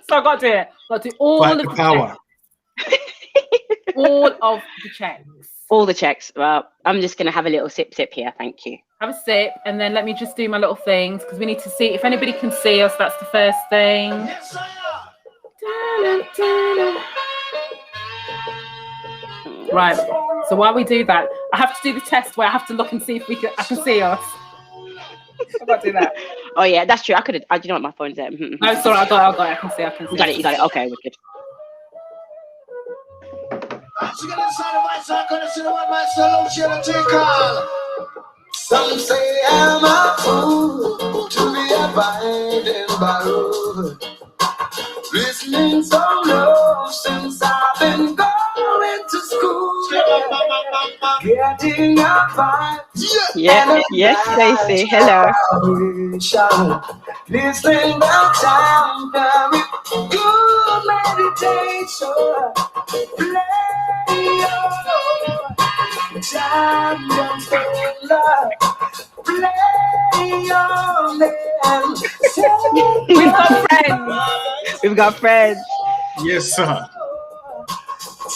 So I got to do it. Got to do all Fight of the the power. checks. All of the checks. All the checks. Well, I'm just going to have a little sip here. Thank you. Have a sip, and then let me just do my little things, because we need to see if anybody can see us. That's the first thing. Yes, sir. Right. So while we do that, I have to do the test where I have to look and see if I can see us. I've got to do that. Oh yeah, that's true. I could have. Do you know what my phone's there? No, sorry, I got it. I can see. You got it. You got it. Okay, wicked. Some say I'm a fool to be abiding by rule. Listening so low since I've been going to school. Getting a vibe. Yeah, yes, Stacey. Hello. Listening about time, very good meditation. Play your time, don't love. Play your man. We've got friends. We've got friends. Yes, sir.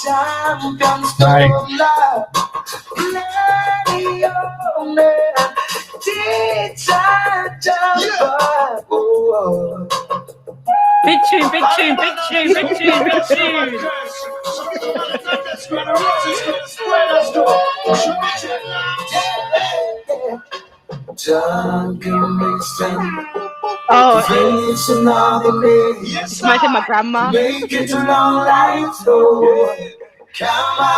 Champions Right. don't love. Play your man. Teacher, jump. Oh. Big tune, big tune, big tune, big tune, big tune. Oh, it's my grandma. Make it long life slow. Come I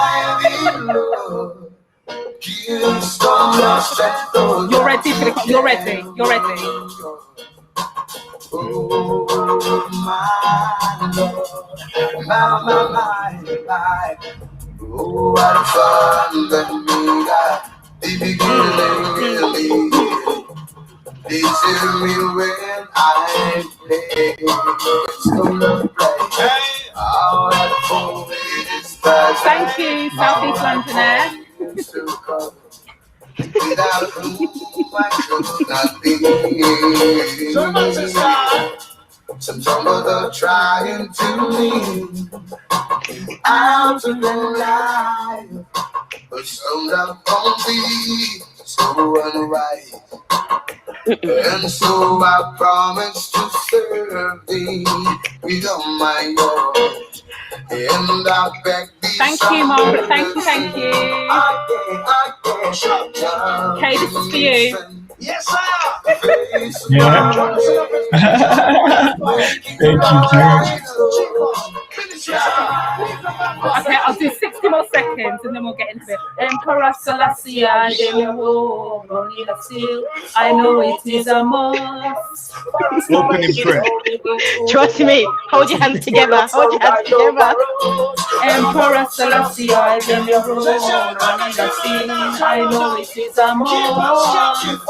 below. Give strong strength. You're ready for the. You're ready. You're ready. Oh my Lord, my. Oh, what fun that we got. The beginning really. They tell me when I play. It's gonna play. All that for is past. Thank you, South East London Air. Without whom I could not be. So much is hard. Some are trying to leave out of their life, but some that won't be so unright. And so I promise to serve thee with all my heart. And I beg thee. Thank you, Margaret. Thank you, thank you. Okay, this is for you. Yes, sir. Yeah. Thank you, Okay, I'll do 60 more seconds and then we'll get into it. Emperor Selassie, I know it is a must. Opening prayer. Trust me. Hold your hands together. Hold your hands together. Emperor Selassie, I know it is a must.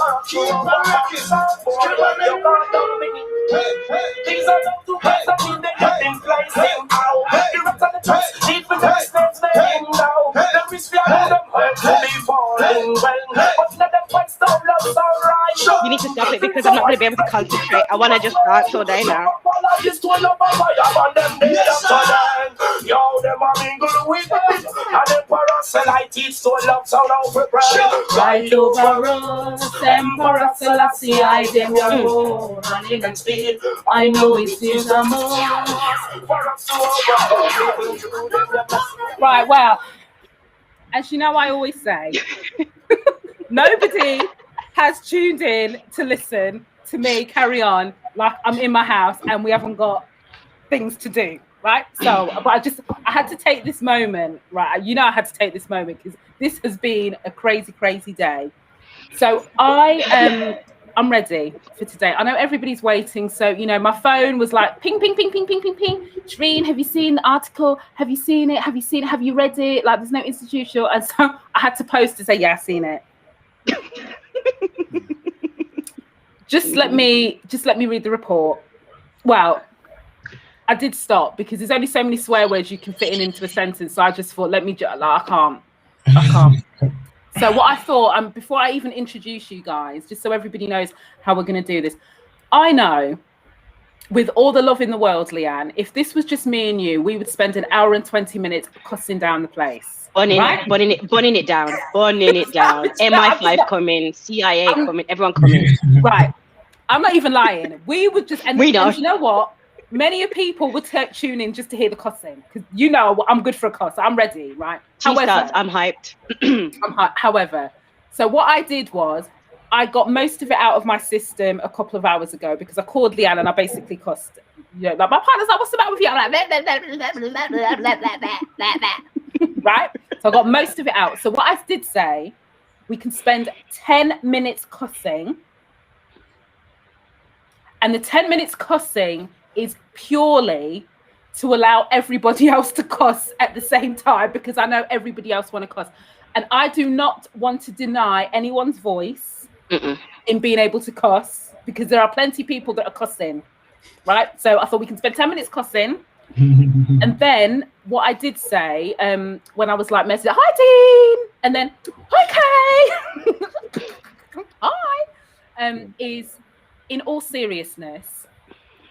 These are not two guys that mean they get them flies in now. The rest of the tracks, need for next name now. Them is fear of them hurt to be falling well. But let them fight stop love's alright. You need to stop it because I'm not going to be able to concentrate. I want to just dance all day now. Yo, them are mingle with them. And them parasite so love sound out for pride. Right over us, Emperor Selassie, I dem your running and speed. I know it is a must. Right, well, as you know, I always say, nobody has tuned in to listen to me carry on like I'm in my house and we haven't got things to do, right? So, but I had to take this moment, right? You know, I had to take this moment because this has been a crazy, crazy day. So I'm ready for today. I know everybody's waiting. So, you know, my phone was like ping, ping, ping, ping, ping, ping, ping. Shereen, have you seen the article? Have you seen it? Have you seen it? Have you read it? Like, there's no institutional. And so I had to post to say, yeah, I've seen it. Just let me read the report. Well, I did stop because there's only so many swear words you can fit into a sentence. So I just thought, I can't. So what I thought, before I even introduce you guys, just so everybody knows how we're going to do this, I know with all the love in the world, Leanne, if this was just me and you, we would spend an hour and 20 minutes cussing down the place. Burning it down. MI5 coming, CIA coming, everyone coming. Right. I'm not even lying. We would just, and you know what? Many people would tune in just to hear the cussing, because you know I'm good for a cuss. I'm ready, right? However, I'm hyped. However, so what I did was I got most of it out of my system a couple of hours ago, because I called Leanne and I basically cussed. You know, like my partner's like, "What's the matter with you?" I'm like, right? So I got most of it out. So what I did say, we can spend 10 minutes cussing. And the 10 minutes cussing is purely to allow everybody else to cuss at the same time, because I know everybody else want to cuss. And I do not want to deny anyone's voice in being able to cuss, because there are plenty of people that are cussing, right? So I thought we can spend 10 minutes cussing. And then what I did say, when I was like messaging, "Hi, Dean," and then, "Okay." Hi, is, in all seriousness,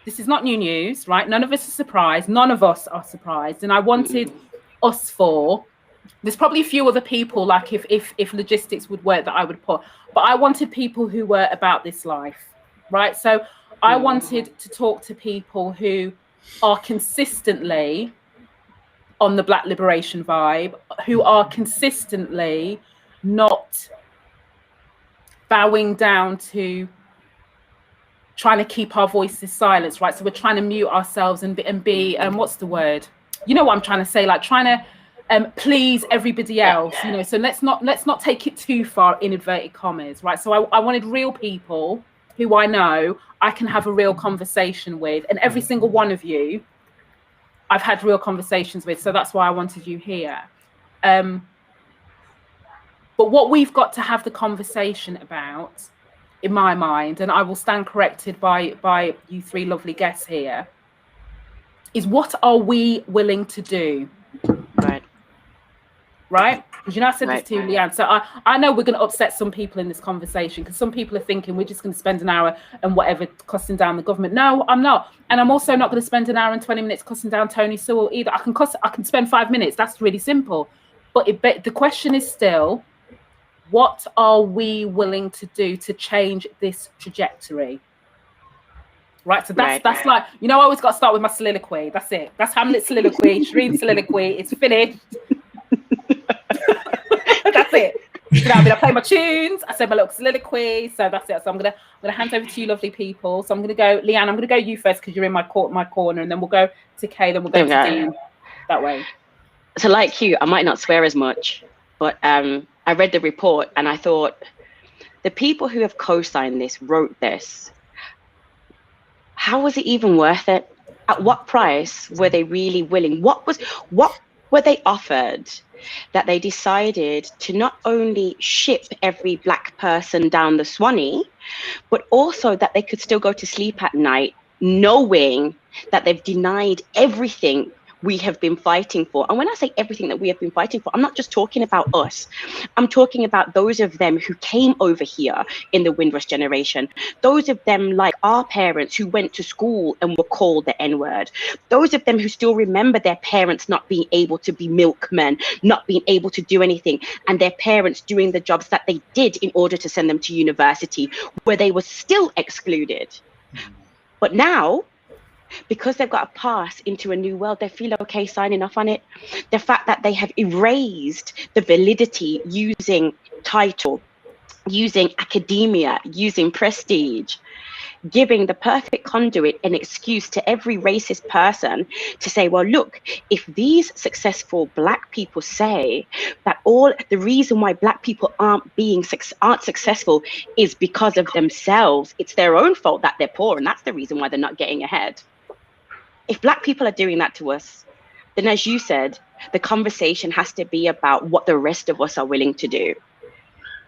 this is not new news, right? None of us are surprised. None of us are surprised. And I wanted us four, there's probably a few other people, like if logistics would work, that I would put, but I wanted people who were about this life, right? So I wanted to talk to people who are consistently on the Black liberation vibe, who are consistently not bowing down to trying to keep our voices silenced, right? So we're trying to mute ourselves and be what's the word? You know what I'm trying to say? Like trying to please everybody else, you know. So let's not take it too far, in inverted commas, right? So I wanted real people who I know I can have a real conversation with, and every single one of you I've had real conversations with. So that's why I wanted you here. But what we've got to have the conversation about, in my mind, and I will stand corrected by you three lovely guests here, is what are we willing to do? Right? Because you know I said this to you, Leanne. So I know we're going to upset some people in this conversation, because some people are thinking we're just going to spend an hour and whatever cussing down the government. No, I'm not. And I'm also not going to spend an hour and 20 minutes cussing down Tony Sewell either. I can spend 5 minutes. That's really simple. But the question is still, what are we willing to do to change this trajectory? Right, so that's like, you know, I always got to start with my soliloquy. That's it. That's Hamlet's soliloquy, Shereen's soliloquy. It's finished. That's it. You know, I play my tunes. I said my little soliloquy. So that's it. So I'm gonna hand over to you, lovely people. So I'm gonna go, Leanne. I'm gonna go you first, because you're in my corner, and then we'll go to Kay. Then we'll go to Dean. That way. So like you, I might not swear as much, but I read the report and I thought, the people who have co-signed this, wrote this, how was it even worth it? At what price were they really willing? What were they offered that they decided to not only ship every Black person down the Swanee, but also that they could still go to sleep at night knowing that they've denied everything we have been fighting for? And when I say everything that we have been fighting for, I'm not just talking about us. I'm talking about those of them who came over here in the Windrush generation. Those of them, like our parents, who went to school and were called the N-word. Those of them who still remember their parents not being able to be milkmen, not being able to do anything, and their parents doing the jobs that they did in order to send them to university, where they were still excluded. But now, because they've got a pass into a new world, they feel okay signing off on it. The fact that they have erased the validity using title, using academia, using prestige, giving the perfect conduit and excuse to every racist person to say, well, look, if these successful Black people say that all the reason why Black people aren't successful is because of themselves, it's their own fault that they're poor, and that's the reason why they're not getting ahead. If Black people are doing that to us, then as you said, the conversation has to be about what the rest of us are willing to do.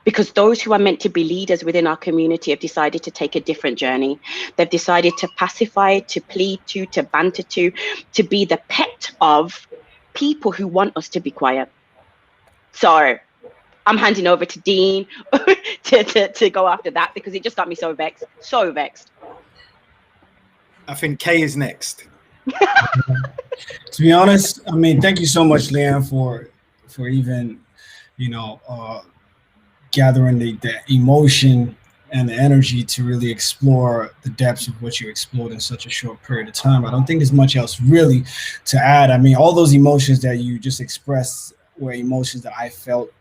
Because those who are meant to be leaders within our community have decided to take a different journey. They've decided to pacify, to plead to banter to be the pet of people who want us to be quiet. So I'm handing over to Dean to go after that, because it just got me so vexed, so vexed. I think Kay is next. To be honest, I mean, thank you so much, Leanne, for even, gathering the emotion and the energy to really explore the depths of what you explored in such a short period of time. I don't think there's much else really to add. I mean, all those emotions that you just expressed were emotions that I felt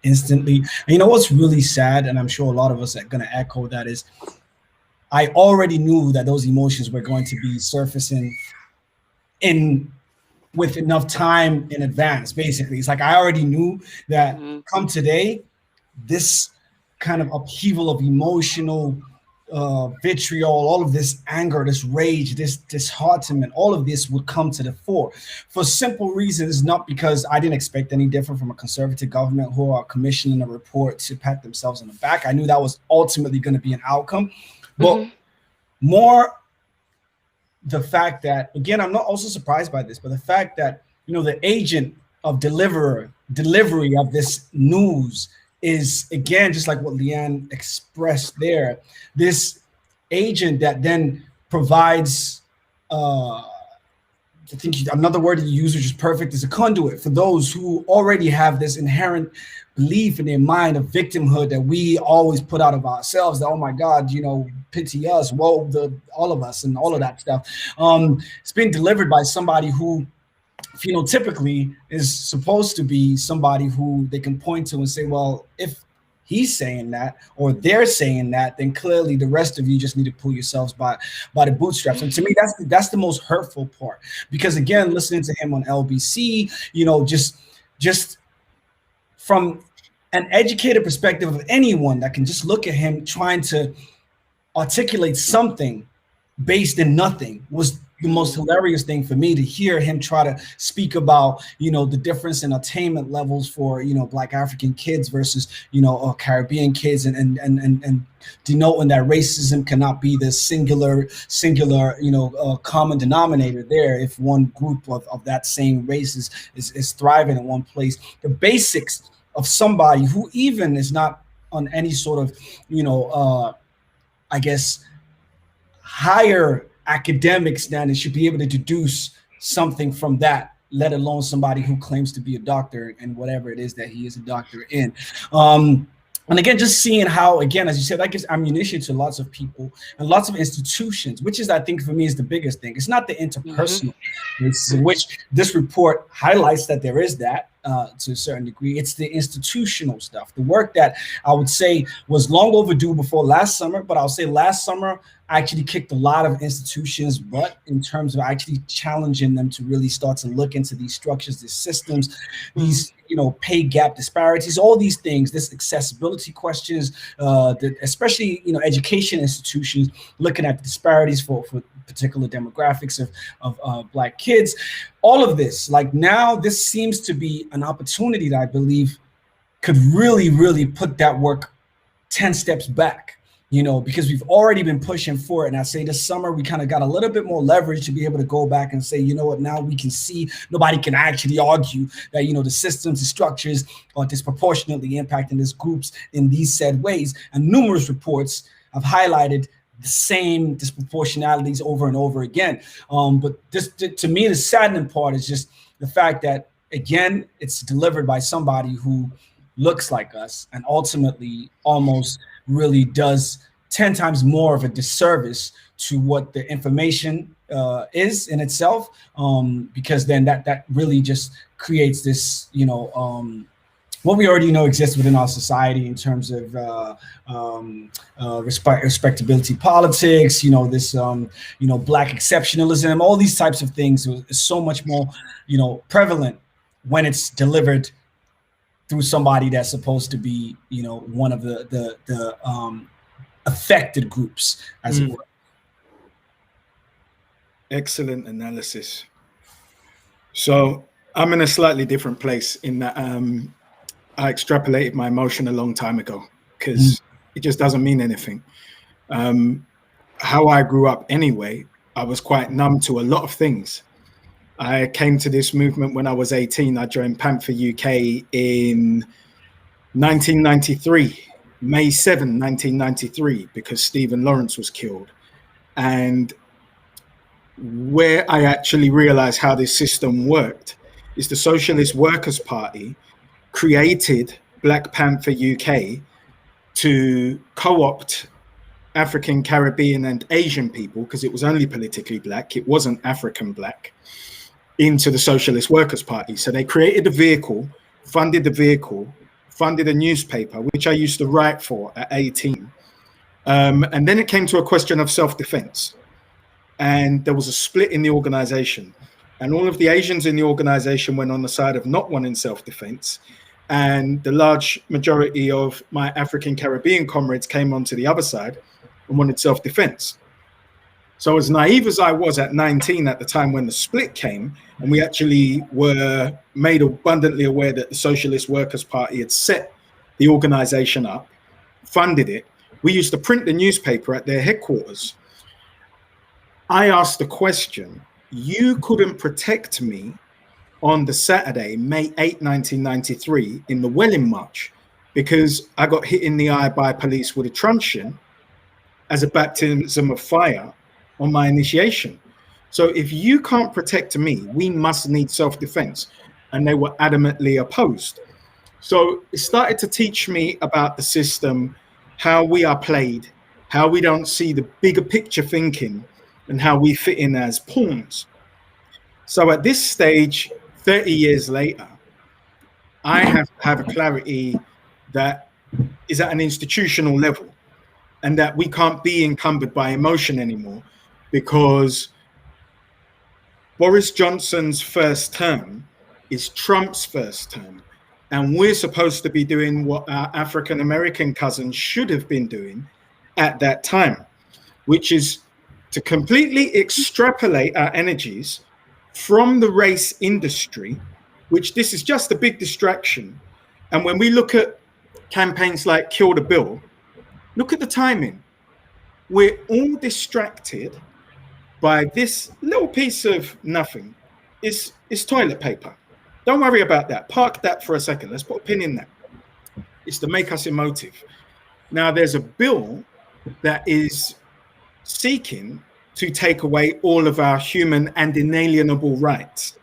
instantly. And you know what's really sad, and I'm sure a lot of us are going to echo that, is I already knew that those emotions were going to be surfacing with enough time in advance. Basically, it's like I already knew that come today, this kind of upheaval of emotional vitriol, all of this anger, this rage, this disheartenment, all of this would come to the fore for simple reasons, not because I didn't expect any different from a conservative government who are commissioning a report to pat themselves on the back. I knew that was ultimately going to be an outcome, but more the fact that, again, I'm not also surprised by this, but the fact that, the agent of delivery of this news is, again, just like what Leanne expressed there, this agent that then provides, I think another word that you use, which is perfect, is a conduit for those who already have this inherent belief in their mind of victimhood that we always put out of ourselves, that, oh my God, pity us, woe, all of us, and all of that stuff. It's being delivered by somebody who phenotypically is supposed to be somebody who they can point to and say, well, if he's saying that or they're saying that, then clearly the rest of you just need to pull yourselves by the bootstraps. And to me, that's the most hurtful part, because again, listening to him on LBC, just from an educated perspective of anyone that can just look at him trying to articulate something based in nothing was the most hilarious thing for me, to hear him try to speak about, the difference in attainment levels for, Black African kids versus, Caribbean kids, and denoting that racism cannot be the singular, common denominator there if one group of that same race is thriving in one place. The basics of somebody who even is not on any sort of, I guess, higher academic standards should be able to deduce something from that, let alone somebody who claims to be a doctor and whatever it is that he is a doctor in. And again, just seeing how, again, as you said, that gives ammunition to lots of people and lots of institutions, which is, I think, for me, is the biggest thing. It's not the interpersonal, which this report highlights that there is that to a certain degree. It's the institutional stuff, the work that I would say was long overdue before last summer, but I'll say last summer actually kicked a lot of institutions' butt in terms of actually challenging them to really start to look into these structures, these systems, these pay gap disparities, all these things, this accessibility questions, especially education institutions looking at the disparities for particular demographics of Black kids. All of this, like, now this seems to be an opportunity that I believe could really, really put that work 10 steps back. Because we've already been pushing for it. And I say this summer, we kind of got a little bit more leverage to be able to go back and say, you know what, now we can see, nobody can actually argue that, the systems and structures are disproportionately impacting these groups in these said ways. And numerous reports have highlighted the same disproportionalities over and over again. But this, to me, the saddening part is just the fact that, again, it's delivered by somebody who looks like us and ultimately almost really does 10 times more of a disservice to what the information is in itself, because then that really just creates this, what we already know exists within our society in terms of respectability politics, this, Black exceptionalism, all these types of things is so much more, prevalent when it's delivered through somebody that's supposed to be, one of the affected groups, as it were. Excellent analysis. So I'm in a slightly different place in that I extrapolated my emotion a long time ago, because it just doesn't mean anything. How I grew up anyway, I was quite numb to a lot of things. I came to this movement when I was 18. I joined Panther UK in 1993, May 7, 1993, because Stephen Lawrence was killed. And where I actually realized how this system worked is the Socialist Workers' Party created Black Panther UK to co-opt African, Caribbean, and Asian people, because it was only politically black, it wasn't African black, into the Socialist Workers' Party. So they created a vehicle, funded a newspaper, which I used to write for at 18. And then it came to a question of self-defense. And there was a split in the organization. And all of the Asians in the organization went on the side of not wanting self-defense. And the large majority of my African Caribbean comrades came onto the other side and wanted self-defense. So as naive as I was at 19 at the time when the split came, and we actually were made abundantly aware that the Socialist Workers' Party had set the organization up, funded it, we used to print the newspaper at their headquarters. I asked the question, you couldn't protect me on the Saturday, May 8, 1993, in the Welling March, because I got hit in the eye by police with a truncheon as a baptism of fire on my initiation. So if you can't protect me, we must need self-defense. And they were adamantly opposed. So it started to teach me about the system, how we are played, how we don't see the bigger picture thinking, and how we fit in as pawns. So at this stage, 30 years later, I have a clarity that is at an institutional level, and that we can't be encumbered by emotion anymore, because Boris Johnson's first term is Trump's first term. And we're supposed to be doing what our African American cousins should have been doing at that time, which is to completely extrapolate our energies from the race industry, which this is just a big distraction. And when we look at campaigns like Kill the Bill, look at the timing. We're all distracted by this little piece of nothing. It's toilet paper. Don't worry about that. Park that for a second. Let's put a pin in that. It's to make us emotive. Now, there's a bill that is seeking to take away all of our human and inalienable rights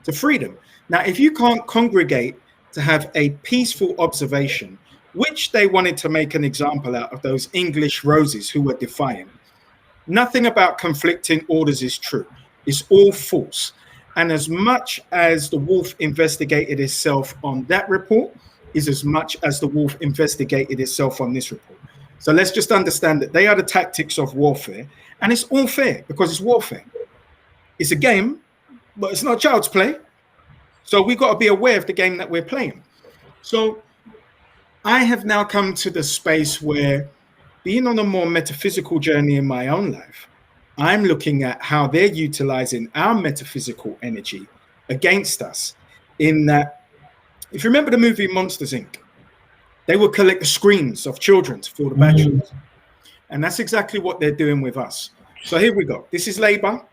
to freedom. Now, if you can't congregate to have a peaceful observation, which they wanted to make an example out of those English roses who were defiant, nothing about conflicting orders is true. It's all false. And as much as the wolf investigated itself on that report is as much as the wolf investigated itself on this report. So let's just understand that they are the tactics of warfare, and it's all fair because it's warfare. It's a game, but it's not child's play. So we've got to be aware of the game that we're playing. So I have now come to the space where, being on a more metaphysical journey in my own life, I'm looking at how they're utilizing our metaphysical energy against us. In that, if you remember the movie Monsters, Inc., they would collect the screens of children to fill the bathrooms. And that's exactly what they're doing with us. So here we go. This is Labour.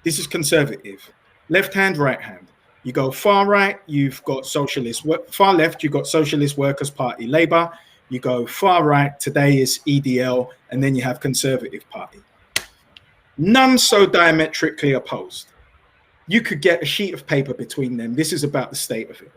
This is Conservative. Left hand, right hand. You go far right, you've got Socialist. Far left, you've got Socialist Workers' Party, Labour. You go far right, today is EDL, and then you have Conservative Party. None so diametrically opposed. You could get a sheet of paper between them. This is about the state of it.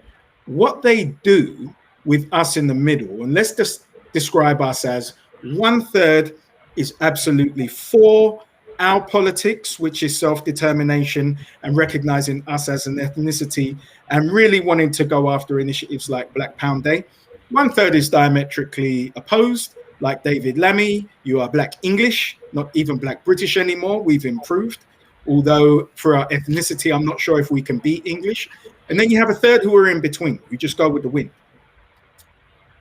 What they do with us in the middle, and let's just describe us as 1/3 is absolutely for our politics, which is self-determination and recognizing us as an ethnicity and really wanting to go after initiatives like Black Pound Day. 1/3 is diametrically opposed, like David Lammy. You are Black English, not even Black British anymore. We've improved, although for our ethnicity, I'm not sure if we can be English. And then you have 1/3 who are in between. You just go with the wind.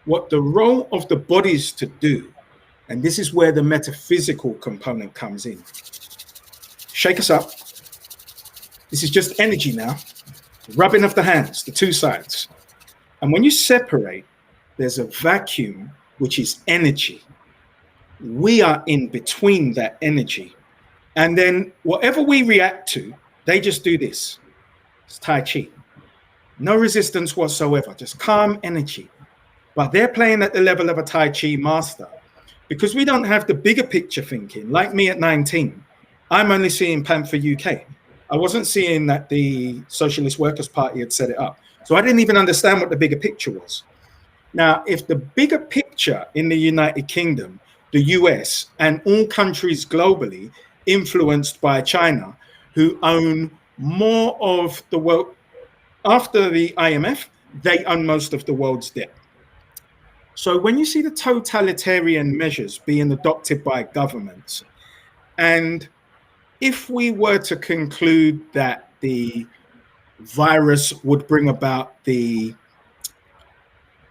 What the role of the bodies to do, and this is where the metaphysical component comes in. Shake us up. This is just energy now. Rubbing of the hands, the two sides. And when you separate, there's a vacuum, which is energy. We are in between that energy. And then whatever we react to, they just do this. It's Tai Chi. No resistance whatsoever, just calm energy. But they're playing at the level of a Tai Chi master because we don't have the bigger picture thinking. Like me at 19, I'm only seeing Panther UK. I wasn't seeing that the Socialist Workers' Party had set it up. So I didn't even understand what the bigger picture was. Now, if the bigger picture in the United Kingdom, the US, and all countries globally influenced by China, who own more of the world, after the IMF, they own most of the world's debt. So when you see the totalitarian measures being adopted by governments, and if we were to conclude that the virus would bring about the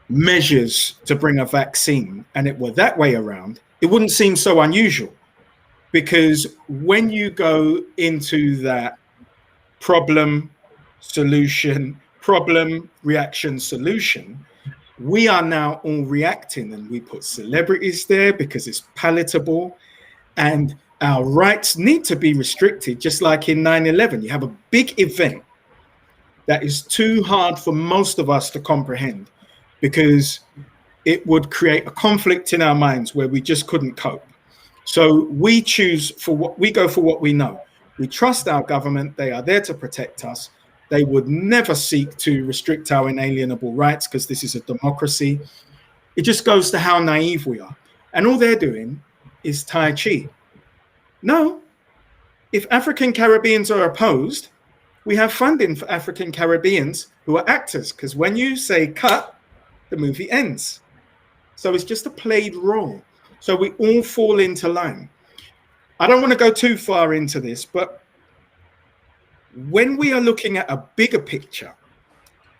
measures to bring a vaccine, and it were that way around, it wouldn't seem so unusual. Because when you go into that problem, solution, problem, reaction, solution, we are now all reacting, and we put celebrities there because it's palatable, and our rights need to be restricted, just like in 9/11. You have a big event that is too hard for most of us to comprehend because it would create a conflict in our minds where we just couldn't cope. So we choose for what we go for, what we know. We trust our government. They are there to protect us. They would never seek to restrict our inalienable rights because this is a democracy. It just goes to how naive we are. And all they're doing is Tai Chi. No, if African Caribbeans are opposed, we have funding for African Caribbeans who are actors, because when you say cut, the movie ends. So it's just a played role. So we all fall into line. I don't want to go too far into this, but when we are looking at a bigger picture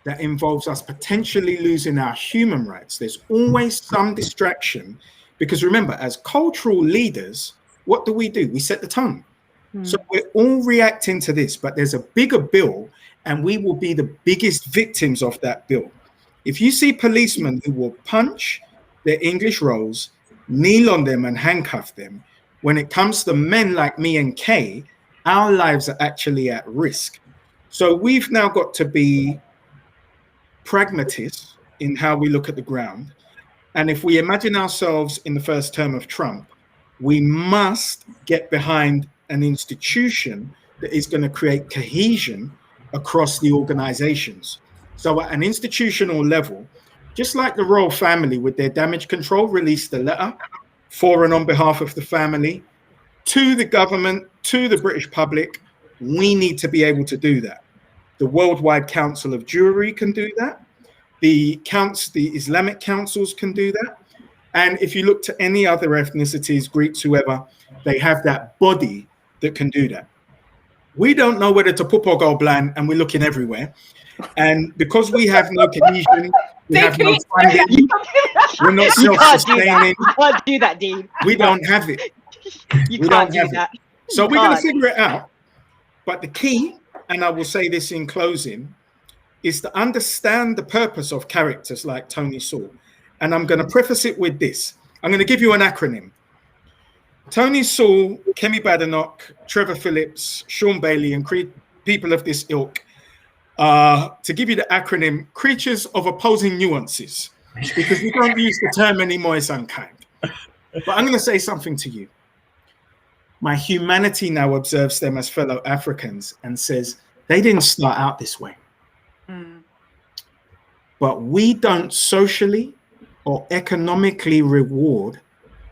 that involves us potentially losing our human rights, there's always some distraction, because remember, as cultural leaders, what do? We set the tone. So we're all reacting to this, but there's a bigger bill, and we will be the biggest victims of that bill. If you see policemen who will punch their English roles, kneel on them and handcuff them, when it comes to men like me and Kay, our lives are actually at risk. So we've now got to be pragmatists in how we look at the ground. And if we imagine ourselves in the first term of Trump, we must get behind an institution that is going to create cohesion across the organizations. So at an institutional level, just like the royal family with their damage control released a letter for and on behalf of the family to the government, to the British public, we need to be able to do that. The Worldwide Council of Jewry can do that. The Islamic councils can do that. And if you look to any other ethnicities, Greeks, whoever, they have that body that can do that. We don't know whether to poop or go blind, and we're looking everywhere. And because we have no cohesion, we have no funding, we're not self-sustaining. You can't do that, Dean. We don't have it. You can't do that. So we're going to figure it out. But the key, and I will say this in closing, is to understand the purpose of characters like Tony Sewell. And I'm going to preface it with this. I'm going to give you an acronym. Tony Sewell, Kemi Badenoch, Trevor Phillips, Sean Bailey, and people of this ilk, to give you the acronym, creatures of opposing nuances, because we don't use the term anymore, it's unkind. But I'm going to say something to you. My humanity now observes them as fellow Africans and says, they didn't start out this way. But we don't socially or economically reward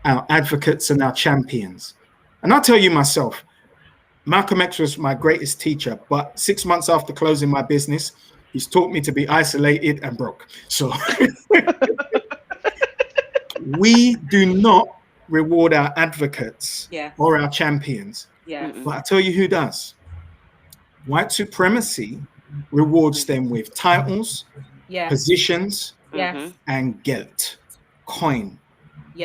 our advocates and our champions. And I'll tell you myself, Malcolm X was my greatest teacher, but 6 months after closing my business, he's taught me to be isolated and broke. So we do not reward our advocates or our champions. But I tell you who does. White supremacy rewards them with titles, positions, and geld, coin.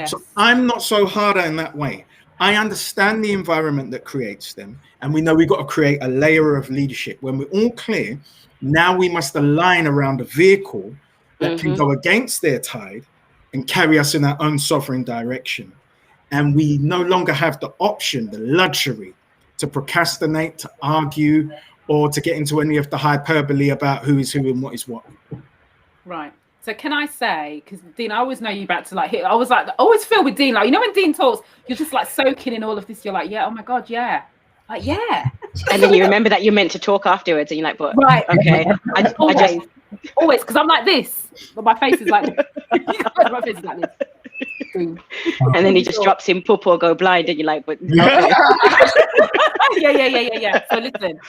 So I'm not so hard in that way. I understand the environment that creates them, and we know we've got to create a layer of leadership. When we're all clear, now we must align around a vehicle that can go against their tide and carry us in our own sovereign direction. And we no longer have the option, the luxury to procrastinate, to argue, or to get into any of the hyperbole about who is who and what is what. Right. So can I say, because Dean, I always know you about to like hit. I always feel with Dean, like, you know, when Dean talks, you're just like soaking in all of this. You're like, yeah, oh my God, yeah. Like, yeah. And then you remember that you're meant to talk afterwards, and you're like, but Right. okay. Always, because I'm like this, but my face is like this. My face is like this. Boom. And then he just drops in poop or go blind, and you're like, but yeah. So listen.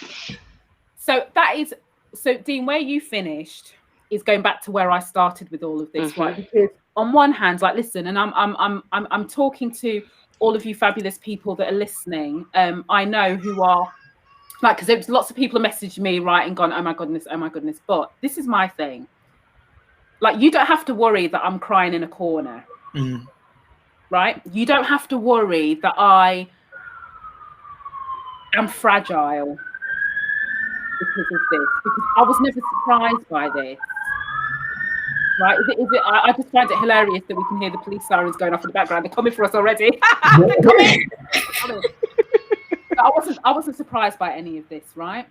So Dean, where you finished is going back to where I started with all of this, right? Because on one hand, like, listen, and I'm talking to all of you fabulous people that are listening. I know who are like, because there's lots of people messaged me, right, and gone, oh my goodness. But this is my thing. Like, you don't have to worry that I'm crying in a corner, right? You don't have to worry that I am fragile because of this, because I was never surprised by this. Right? Is it? I just find it hilarious that we can hear the police sirens going off in the background. They're coming for us already. They're coming. I wasn't surprised by any of this, right?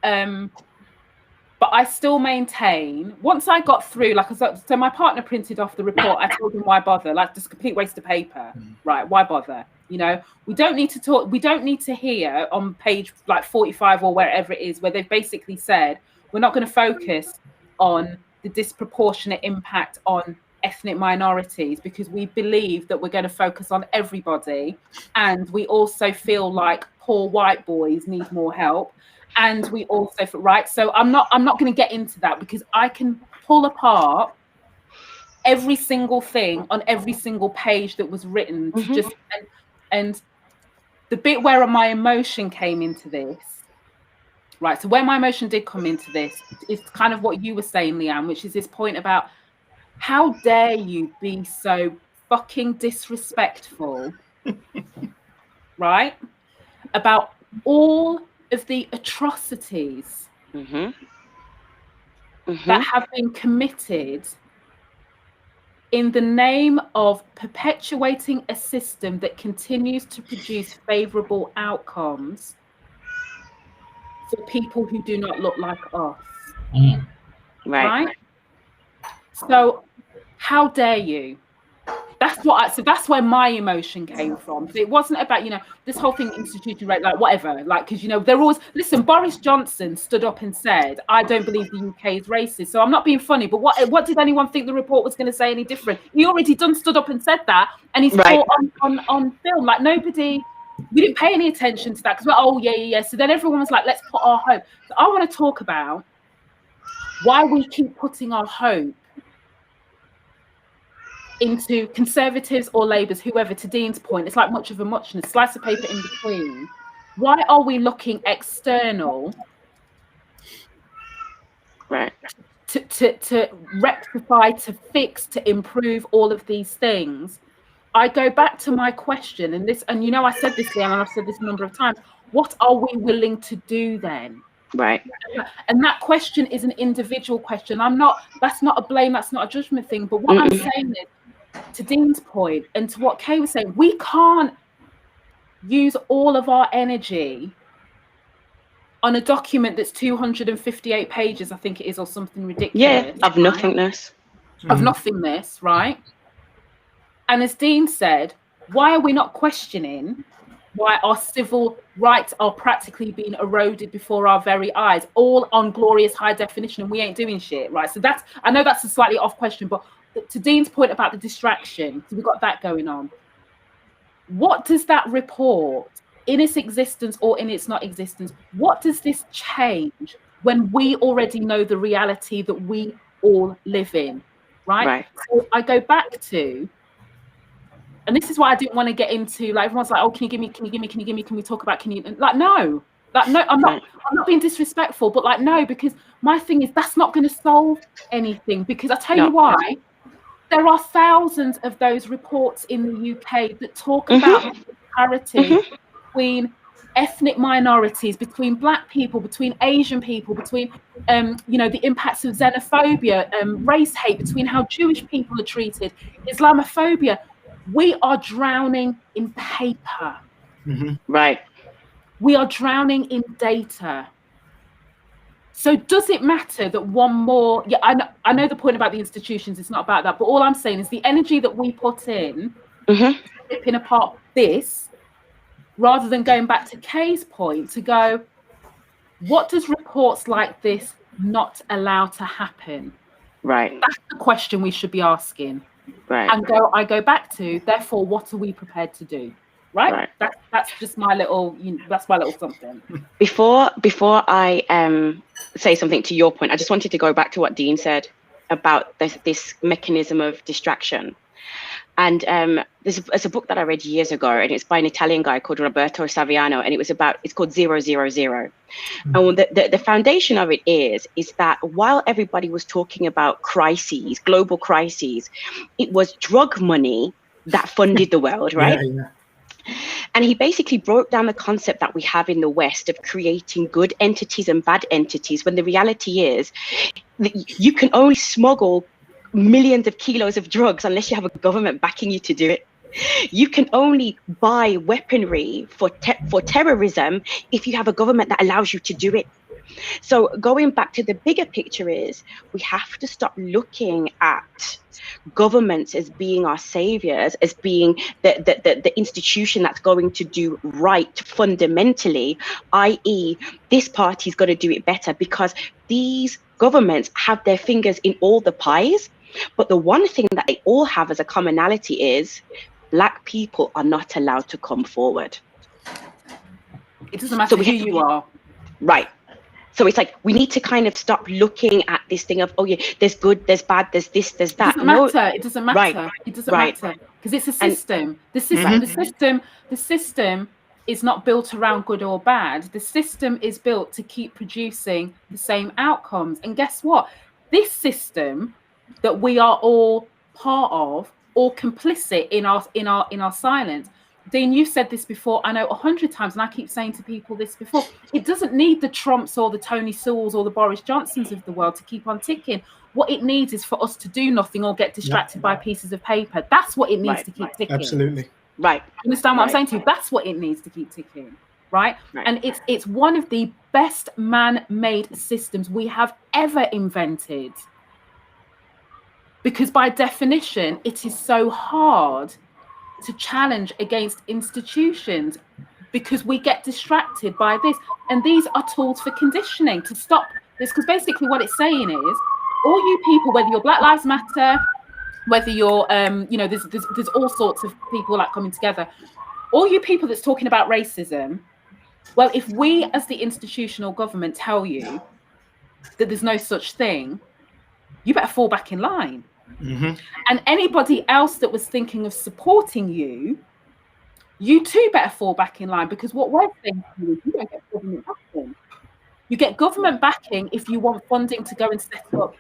But I still maintain, once I got through, like, so my partner printed off the report. I told him, why bother? Like, just complete waste of paper, right? Why bother? You know, we don't need to talk. We don't need to hear on page like 45 or wherever it is, where they've basically said we're not going to focus on the disproportionate impact on ethnic minorities, because we believe that we're going to focus on everybody, and we also feel like poor white boys need more help, and we also, right? So I'm not going to get into that, because I can pull apart every single thing on every single page that was written to just and the bit where my emotion came into this. Right, so where my emotion did come into this is kind of what you were saying, Leanne, which is this point about how dare you be so fucking disrespectful, right? About all of the atrocities that have been committed in the name of perpetuating a system that continues to produce favourable outcomes for people who do not look like us. Right? So how dare you? That's where my emotion came from. So it wasn't about, you know, this whole thing institution, right? Like, whatever, like, because, you know, they're always, listen, Boris Johnson stood up and said, I don't believe the UK is racist. So I'm not being funny, but what did anyone think the report was going to say any different? He already stood up and said that, and he's caught on film. Like, nobody, we didn't pay any attention to that, because we're, oh yeah. So then everyone was like, let's put our hope. So I want to talk about why we keep putting our hope into Conservatives or Labours, whoever, to Dean's point. It's like much of a muchness, slice of paper in between. Why are we looking external, right, to rectify, to fix, to improve all of these things? I go back to my question, and you know, I said this, Leanne, and I've said this a number of times. What are we willing to do then? Right. And that question is an individual question. That's not a blame, that's not a judgment thing. But what I'm saying is, to Dean's point and to what Kay was saying, we can't use all of our energy on a document that's 258 pages, I think it is, or something ridiculous. Yeah, of nothingness. Of nothingness, right? And as Dean said, why are we not questioning why our civil rights are practically being eroded before our very eyes, all on glorious high definition, and we ain't doing shit, right? So that's, I know that's a slightly off question, but to Dean's point about the distraction, so we've got that going on. What does that report, in its existence or in its not existence, what does this change when we already know the reality that we all live in, right? So I go back to, and this is why I didn't want to get into, like, everyone's like, oh, can you give me, can we talk about, like, no, I'm not being disrespectful, but like, no, because my thing is, that's not going to solve anything, because I tell you why. There are thousands of those reports in the UK that talk about disparity between ethnic minorities, between Black people, between Asian people, between, you know, the impacts of xenophobia, race hate, between how Jewish people are treated, Islamophobia. We are drowning in paper. Right. We are drowning in data. So does it matter that one more, I know the point about the institutions, it's not about that, but all I'm saying is the energy that we put in, ripping apart this, rather than going back to Kay's point to go, what does reports like this not allow to happen? Right. That's the question we should be asking. Right. And I go back to, therefore, what are we prepared to do? Right. That's just my little, that's my little something. Before I say something to your point, I just wanted to go back to what Dean said about this mechanism of distraction. And there's a book that I read years ago, and it's by an Italian guy called Roberto Saviano, and it's called 000. And the foundation of it is that while everybody was talking about crises, global crises, it was drug money that funded the world, right? Yeah. And he basically broke down the concept that we have in the West of creating good entities and bad entities, when the reality is that you can only smuggle millions of kilos of drugs unless you have a government backing you to do it. You can only buy weaponry for terrorism if you have a government that allows you to do it. So going back to the bigger picture is, we have to stop looking at governments as being our saviors, as being the institution that's going to do right fundamentally, i.e. this party's got to do it better, because these governments have their fingers in all the pies. But the one thing that they all have as a commonality is Black people are not allowed to come forward. It doesn't matter who you are. Right. So it's like, we need to kind of stop looking at this thing of, oh yeah, there's good, there's bad, there's this, there's that. It doesn't matter. Right. It doesn't matter. Because it's a system. The system is not built around good or bad. The system is built to keep producing the same outcomes. And guess what? This system that we are all part of, or complicit in our silence. Dean, you've said this before, I know 100 times, and I keep saying to people this before, it doesn't need the Trumps or the Tony Sewells or the Boris Johnsons of the world to keep on ticking. What it needs is for us to do nothing or get distracted by pieces of paper. That's what it needs to keep ticking. Absolutely. Right. You understand what I'm saying to you? That's what it needs to keep ticking. Right? And it's one of the best man-made systems we have ever invented. Because by definition, it is so hard to challenge against institutions, because we get distracted by this. And these are tools for conditioning to stop this. Because basically what it's saying is, all you people, whether you're Black Lives Matter, whether you're, there's all sorts of people like coming together, all you people that's talking about racism, well, if we as the institutional government tell you that there's no such thing, you better fall back in line. Mm-hmm. And anybody else that was thinking of supporting you, you too better fall back in line, because what we're saying to you is, you don't get government backing. You get government backing if you want funding to go and set up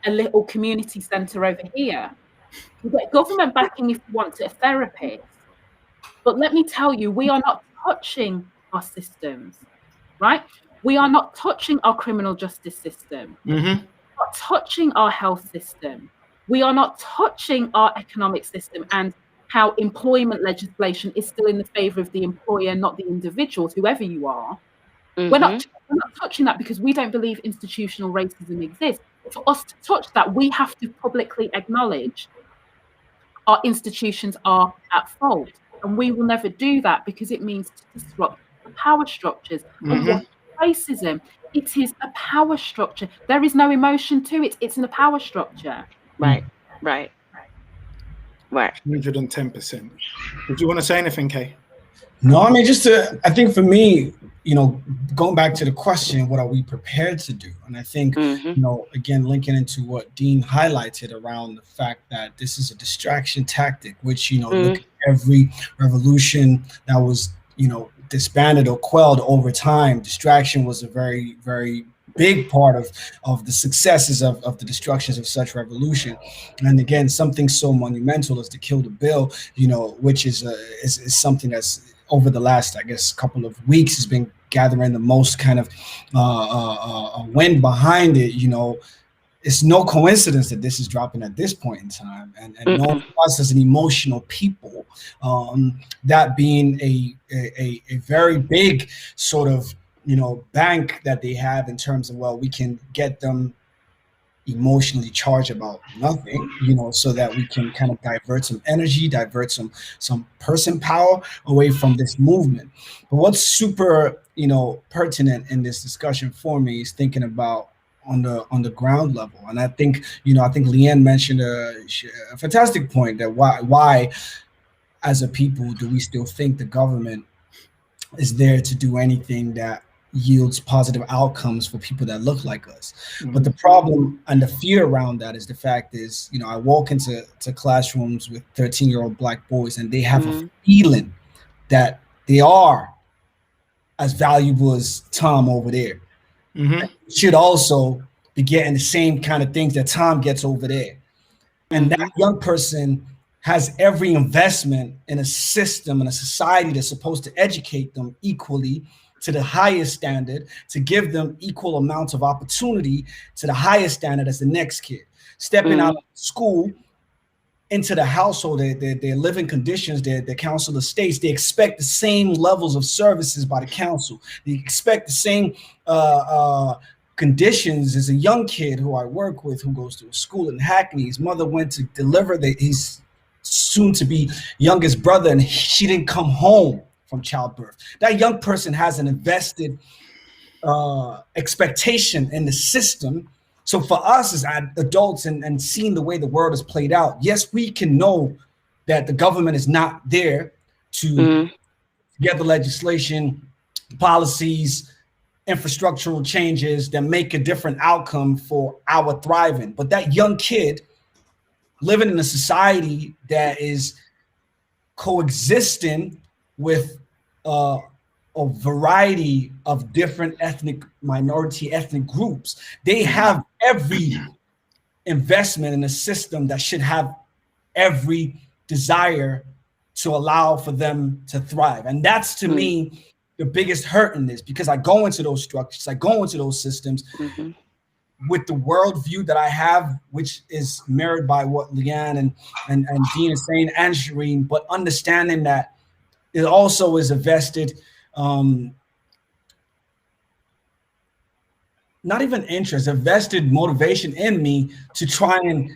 a little community centre over here. You get government backing if you want a therapist. But let me tell you, we are not touching our systems, right? We are not touching our criminal justice system. Mm-hmm. We're not touching our health system. We are not touching our economic system and how employment legislation is still in the favour of the employer, not the individuals, whoever you are. Mm-hmm. We're not touching that, because we don't believe institutional racism exists. For us to touch that, we have to publicly acknowledge our institutions are at fault. And we will never do that, because it means to disrupt the power structures. Mm-hmm. And what racism? It is a power structure. There is no emotion to it. It's in a power structure. Right. 110%. Did you want to say anything, Kay? No, I mean, I think for me, going back to the question, what are we prepared to do? And I think, again, linking into what Dean highlighted around the fact that this is a distraction tactic, which, look at every revolution that was, disbanded or quelled over time. Distraction was a very, very big part of the successes of the destructions of such revolution. And again, something so monumental as to kill the bill, which is something that's over the last, I guess, couple of weeks has been gathering the most kind of wind behind it. It's no coincidence that this is dropping at this point in time, and knowing us as an emotional people, that being a very big sort of bank that they have in terms of, well, we can get them emotionally charged about nothing, so that we can kind of divert some energy, divert some person power away from this movement. But what's super, pertinent in this discussion for me is thinking about on the ground level. And I think Leanne mentioned a fantastic point, that why as a people do we still think the government is there to do anything that yields positive outcomes for people that look like us. Mm-hmm. But the problem and the fear around that is the fact is, I walk into classrooms with 13-year-old Black boys, and they have a feeling that they are as valuable as Tom over there. Mm-hmm. Should also be getting the same kind of things that Tom gets over there. And that young person has every investment in a system and a society that's supposed to educate them equally to the highest standard, to give them equal amounts of opportunity to the highest standard as the next kid. Stepping out of school into the household, their living conditions, their council estates, they expect the same levels of services by the council. They expect the same conditions as a young kid who I work with, who goes to a school in Hackney. His mother went to deliver his soon to be youngest brother, and she didn't come home from childbirth. That young person has an invested expectation in the system. So for us as adults and seeing the way the world is played out, yes, we can know that the government is not there to get the legislation, policies, infrastructural changes that make a different outcome for our thriving. But that young kid living in a society that is coexisting with a variety of different ethnic groups, they have every investment in a system that should have every desire to allow for them to thrive. And that's, to me, the biggest hurt in this, because I go into those structures, I go into those systems with the worldview that I have, which is mirrored by what Leanne and Dean is saying, and Shereen, but understanding that it also is a vested, not even interest, a vested motivation in me to try and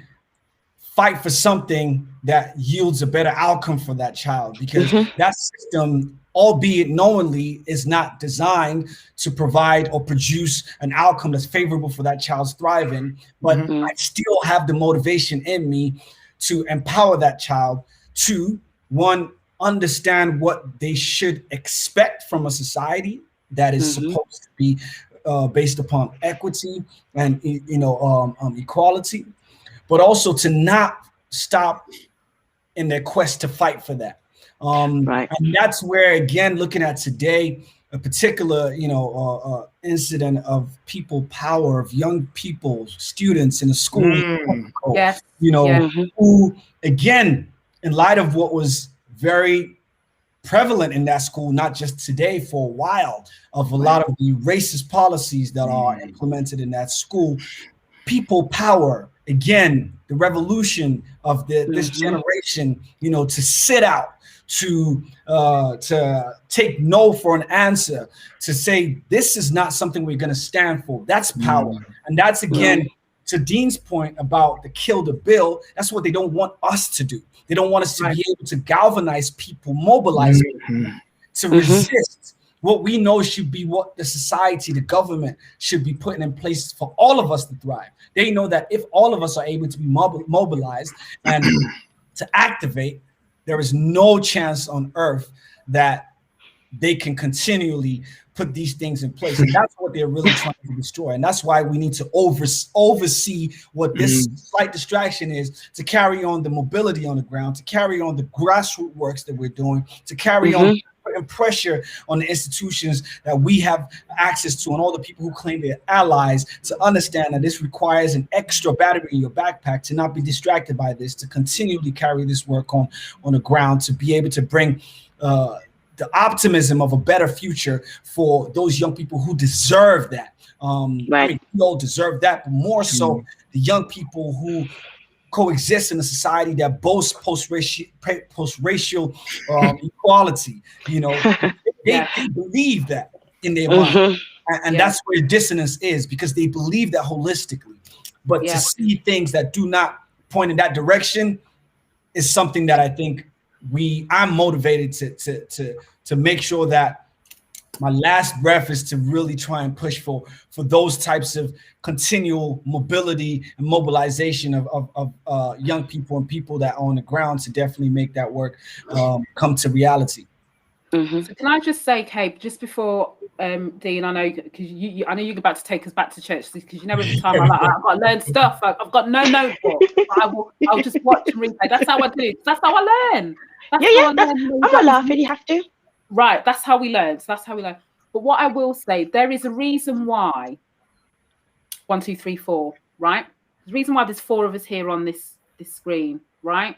fight for something that yields a better outcome for that child, because that system, albeit knowingly, is not designed to provide or produce an outcome that's favorable for that child's thriving. But I still have the motivation in me to empower that child to, one, understand what they should expect from a society that is supposed to be based upon equity and equality, but also to not stop in their quest to fight for that. And that's where, again, looking at today, a particular incident of people power, of young people, students in a school, who, again, in light of what was very prevalent in that school, not just today, for a while, of a lot of the racist policies that are implemented in that school, people power, again, the revolution of this generation, to sit out, to take no for an answer, to say this is not something we're going to stand for. That's power. And that's, again, to Dean's point about the kill the bill, that's what they don't want us to do. They don't want us to be able to galvanize people, mobilize people to resist what we know should be what the society, the government should be putting in place for all of us to thrive. They know that if all of us are able to be mobilized and to activate, there is no chance on earth that they can continually put these things in place. And that's what they're really trying to destroy. And that's why we need to oversee what this slight distraction is, to carry on the mobility on the ground, to carry on the grassroots works that we're doing, to carry on putting pressure on the institutions that we have access to, and all the people who claim they're allies, to understand that this requires an extra battery in your backpack, to not be distracted by this, to continually carry this work on the ground, to be able to bring the optimism of a better future for those young people who deserve that. I mean, we all deserve that, but more so the young people who coexist in a society that boasts post-racial equality. They believe that in their mind. And that's where dissonance is, because they believe that holistically. But to see things that do not point in that direction is something that I think I'm motivated to make sure that my last breath is to really try and push for those types of continual mobility and mobilization of young people and people that are on the ground to definitely make that work come to reality. So can I just say, Kate, just before Dean, I know because I know you're about to take us back to church because you know every time I've got to learn stuff. I've got no notebook. I'll just watch and replay. That's how I do. That's how I learn. I'm not laughing. You have to. Right. That's how we learn. So that's how we learn. But what I will say, there is a reason why. 1, 2, 3, 4. Right. There's a reason why there's 4 of us here on this screen. Right.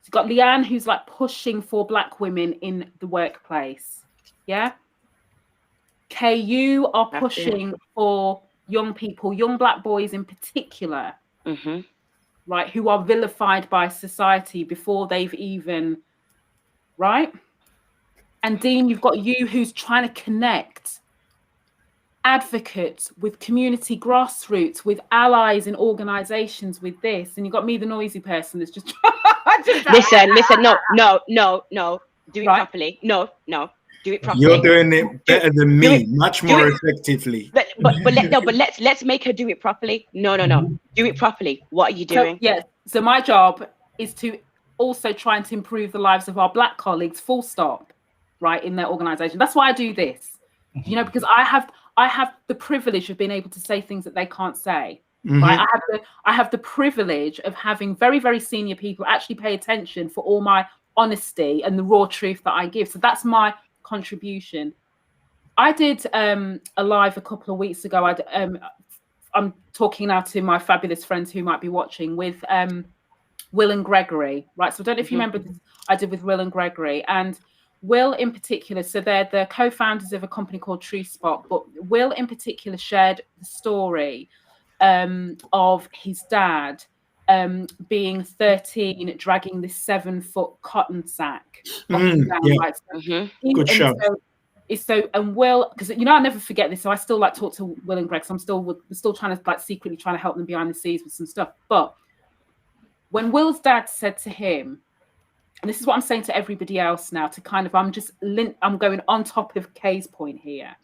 You've got Leanne, who's like pushing for Black women in the workplace. Yeah. Kay, you are pushing for young people, young Black boys in particular, right, who are vilified by society before they've even, right? And Dean, you've got you who's trying to connect advocates with community grassroots, with allies in organizations with this. And you've got me, the noisy person that's just listen, no. Do it properly. No. Do it properly. You're doing it better than me, much more effectively. But let's make her do it properly. No. Do it properly. What are you doing? So my job is to also try to improve the lives of our Black colleagues, full stop, right, in their organization. That's why I do this. You know, because I have the privilege of being able to say things that they can't say. Right? I have the privilege of having very, very senior people actually pay attention for all my honesty and the raw truth that I give. So that's my contribution. I did a live a couple of weeks ago. I'm talking now to my fabulous friends who might be watching with Will and Gregory, right? So I don't know if you remember this, I did with Will and Gregory, and Will in particular, so they're the co-founders of a company called True Spot, but Will in particular shared the story of his dad being 13, dragging this 7-foot cotton sack up and down. Right? Good show. And Will, because you know I never forget this, so I still like talk to Will and Greg. So we're still trying to like secretly trying to help them behind the scenes with some stuff. But when Will's dad said to him, and this is what I'm saying to everybody else now, to kind of I'm going on top of Kay's point here.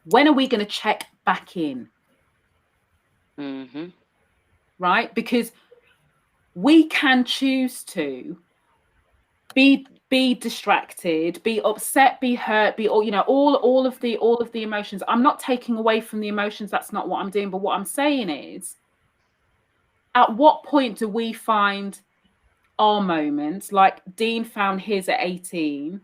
When are we going to check back in? Right? Because we can choose to be distracted, be upset, be hurt, be all of the emotions. I'm not taking away from the emotions. That's not what I'm doing. But what I'm saying is, at what point do we find our moments? Like Dean found his at 18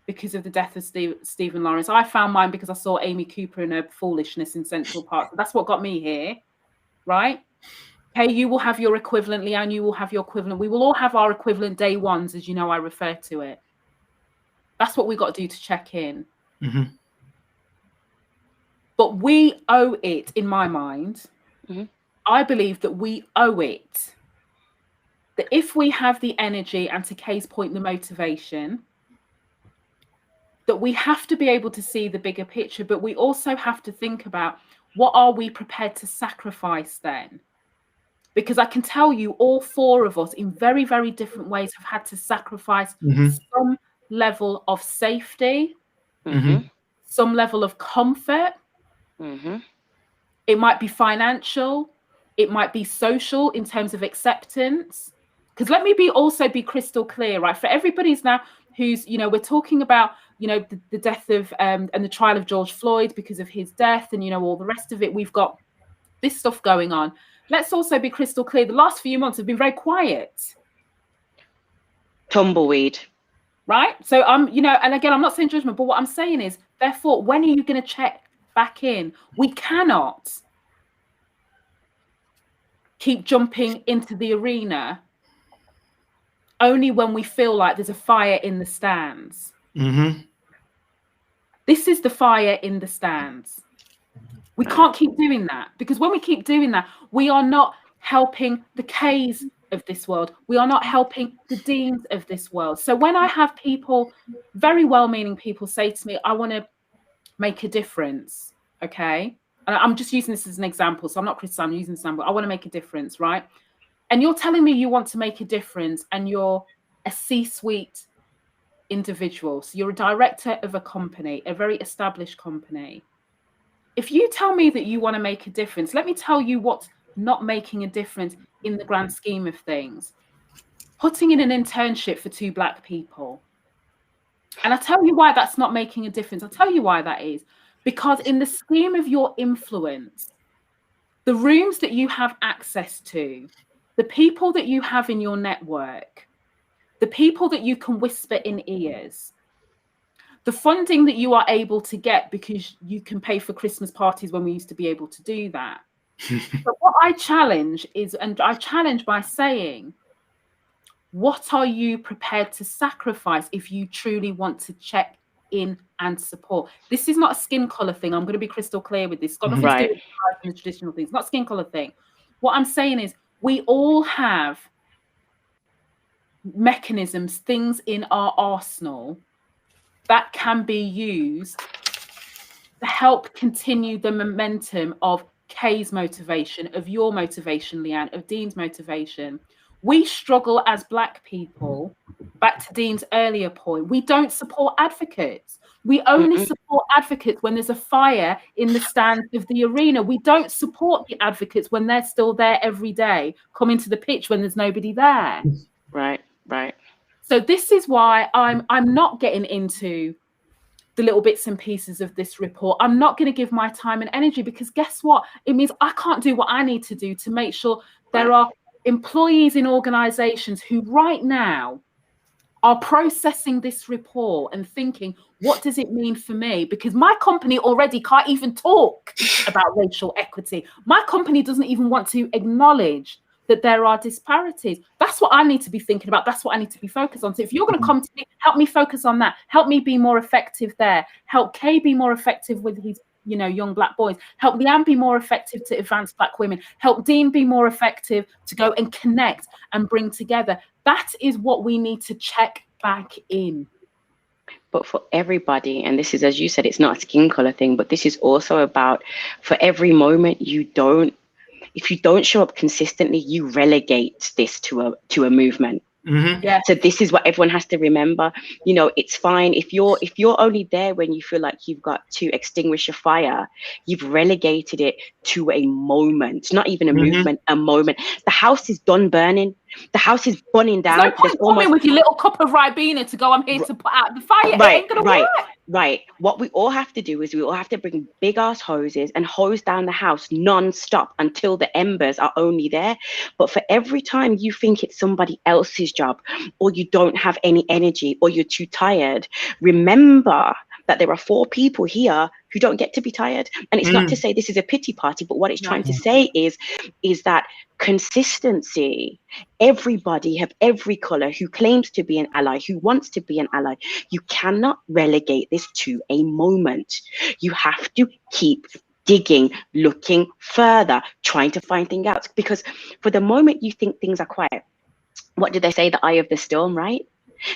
because of the death of Stephen Lawrence. I found mine because I saw Amy Cooper and her foolishness in Central Park. That's what got me here, right? Hey, you will have your equivalent, Leanne, you will have your equivalent. We will all have our equivalent day ones, as you know, I refer to it. That's what we got to do to check in. But we owe it, in my mind, I believe that we owe it, that if we have the energy and, to Kay's point, the motivation, that we have to be able to see the bigger picture, but we also have to think about what are we prepared to sacrifice then? Because I can tell you all 4 of us in very, very different ways have had to sacrifice some level of safety, some level of comfort. It might be financial. It might be social in terms of acceptance. Because let me also be crystal clear, right? For everybody's now who's, we're talking about, the death of and the trial of George Floyd because of his death and, all the rest of it. We've got this stuff going on. Let's also be crystal clear. The last few months have been very quiet. Tumbleweed. Right? So and again, I'm not saying judgment, but what I'm saying is, therefore, when are you going to check back in? We cannot keep jumping into the arena only when we feel like there's a fire in the stands. This is the fire in the stands. We can't keep doing that, because when we keep doing that, we are not helping the Ks of this world. We are not helping the Deans of this world. So when I have people, very well-meaning people, say to me, I want to make a difference, okay? and I'm just using this as an example, so I'm not criticizing, I'm using this example. I want to make a difference, right? And you're telling me you want to make a difference, and you're a C-suite individual. So you're a director of a company, a very established company. If you tell me that you want to make a difference, let me tell you what's not making a difference in the grand scheme of things. Putting in an internship for 2 Black people. And I'll tell you why that's not making a difference. I'll tell you why that is. Because in the scheme of your influence, the rooms that you have access to, the people that you have in your network, the people that you can whisper in ears, the funding that you are able to get because you can pay for Christmas parties when we used to be able to do that. But what I challenge is, and I challenge by saying, what are you prepared to sacrifice if you truly want to check in and support? This is not a skin color thing. I'm going to be crystal clear with this. It's got nothing to do with the traditional things. It's not a skin color thing. What I'm saying is we all have mechanisms, things in our arsenal that can be used to help continue the momentum of Kay's motivation, of your motivation, Leanne, of Dean's motivation. We struggle as Black people, back to Dean's earlier point, we don't support advocates. We only support advocates when there's a fire in the stands of the arena. We don't support the advocates when they're still there every day, coming to the pitch when there's nobody there. Right. So this is why I'm not getting into the little bits and pieces of this report. I'm not going to give my time and energy, because guess what? It means I can't do what I need to do to make sure there are employees in organizations who right now are processing this report and thinking, what does it mean for me? Because my company already can't even talk about racial equity. My company doesn't even want to acknowledge that there are disparities. That's what I need to be thinking about. That's what I need to be focused on. So if you're going to come to me, help me focus on that. Help me be more effective there. Help Kay be more effective with his young Black boys. Help Leanne be more effective to advance Black women. Help Dean be more effective to go and connect and bring together. That is what we need to check back in. But for everybody, and this is, as you said, it's not a skin color thing, but this is also about, for every moment if you don't show up consistently, you relegate this to a movement. Yeah. So this is what everyone has to remember. It's fine if you're only there when you feel like you've got to extinguish a fire. You've relegated it to a moment, not even a movement, a moment. The house is done burning. The house is burning down. There's no point coming with your little cup of Ribena to go, I'm here to put out the fire. It ain't gonna work. Right. What we all have to do is we all have to bring big ass hoses and hose down the house non-stop until the embers are only there. But for every time you think it's somebody else's job, or you don't have any energy, or you're too tired, remember that there are 4 people here who don't get to be tired. And it's not to say this is a pity party, but what it's trying to say is that consistency, everybody of every color who claims to be an ally, who wants to be an ally, you cannot relegate this to a moment. You have to keep digging, looking further, trying to find things out. Because for the moment you think things are quiet, what did they say? The eye of the storm, right?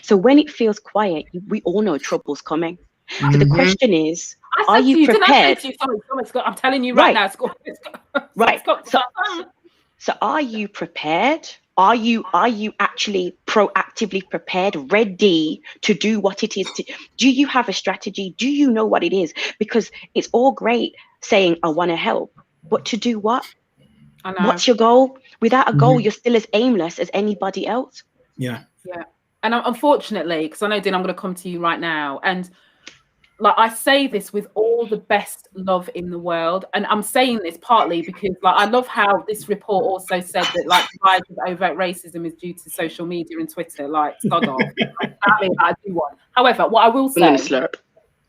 So when it feels quiet, we all know trouble's coming. So the question is, are you prepared? I'm telling you right now. So are you prepared? Are you actually proactively prepared, ready to do what it is? Do you have a strategy? Do you know what it is? Because it's all great saying, I want to help, but to do what? What's your goal? Without a goal, you're still as aimless as anybody else. Yeah. And unfortunately, because I know, Dean, I'm going to come to you right now, and like I say this with all the best love in the world, and I'm saying this partly because I love how this report also said that the rise of overt racism is due to social media and Twitter. Sod off. I do want. However, what I will say,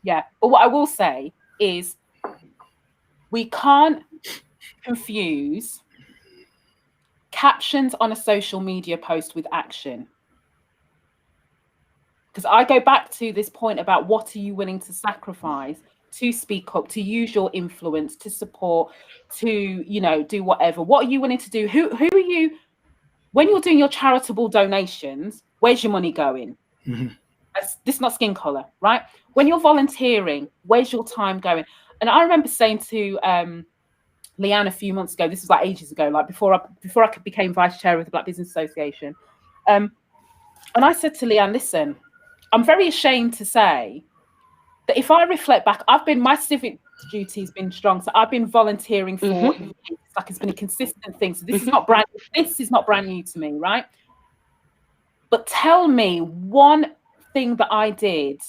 but what I will say is we can't confuse captions on a social media post with action. Because I go back to this point about what are you willing to sacrifice to speak up, to use your influence, to support, to, do whatever. What are you willing to do? Who are you, when you're doing your charitable donations, where's your money going? This is not skin color, right? When you're volunteering, where's your time going? And I remember saying to Leanne a few months ago. This was like ages ago, like before I became vice chair of the Black Business Association. And I said to Leanne, listen, I'm very ashamed to say that if I reflect back, my civic duty has been strong. So I've been volunteering for years. Like it's been a consistent thing. So this is not brand new to me, right? But tell me one thing that I did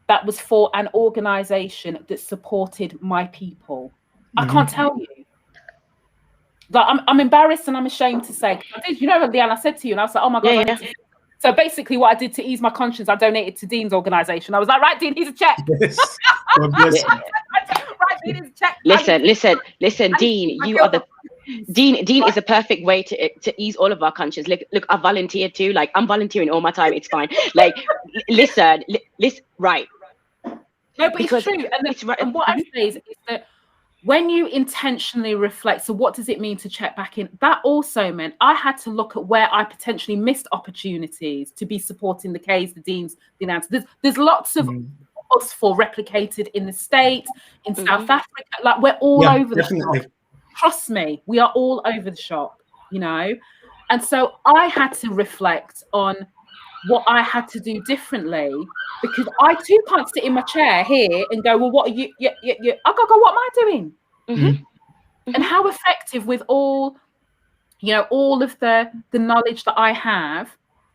that was for an organization that supported my people. I can't tell you. Like I'm embarrassed and I'm ashamed to say. I did, you know what, Leanne, I said to you, and I was like, oh my God. Yeah. So basically what I did to ease my conscience, I donated to Dean's organization. I was like, right, Dean, here's a check. Yes. God bless you. Right, Dean, here's a check. Listen, Dean, you are the Dean is a perfect way to ease all of our conscience. Look, I volunteer too. Like I'm volunteering all my time. It's fine. Like, listen, right. No, but because it's true. And what I say is that when you intentionally reflect, so what does it mean to check back in? That also meant I had to look at where I potentially missed opportunities to be supporting the Ks, the Deans, the announcers. There's lots of us for replicated in the States, in South Africa. Like we're all over the shop. Trust me, we are all over the shop, you know? And so I had to reflect on what I had to do differently, because I too can't sit in my chair here and go, well, what are you? I gotta go, what am I doing? And how effective with all, you know, all of the knowledge that I have.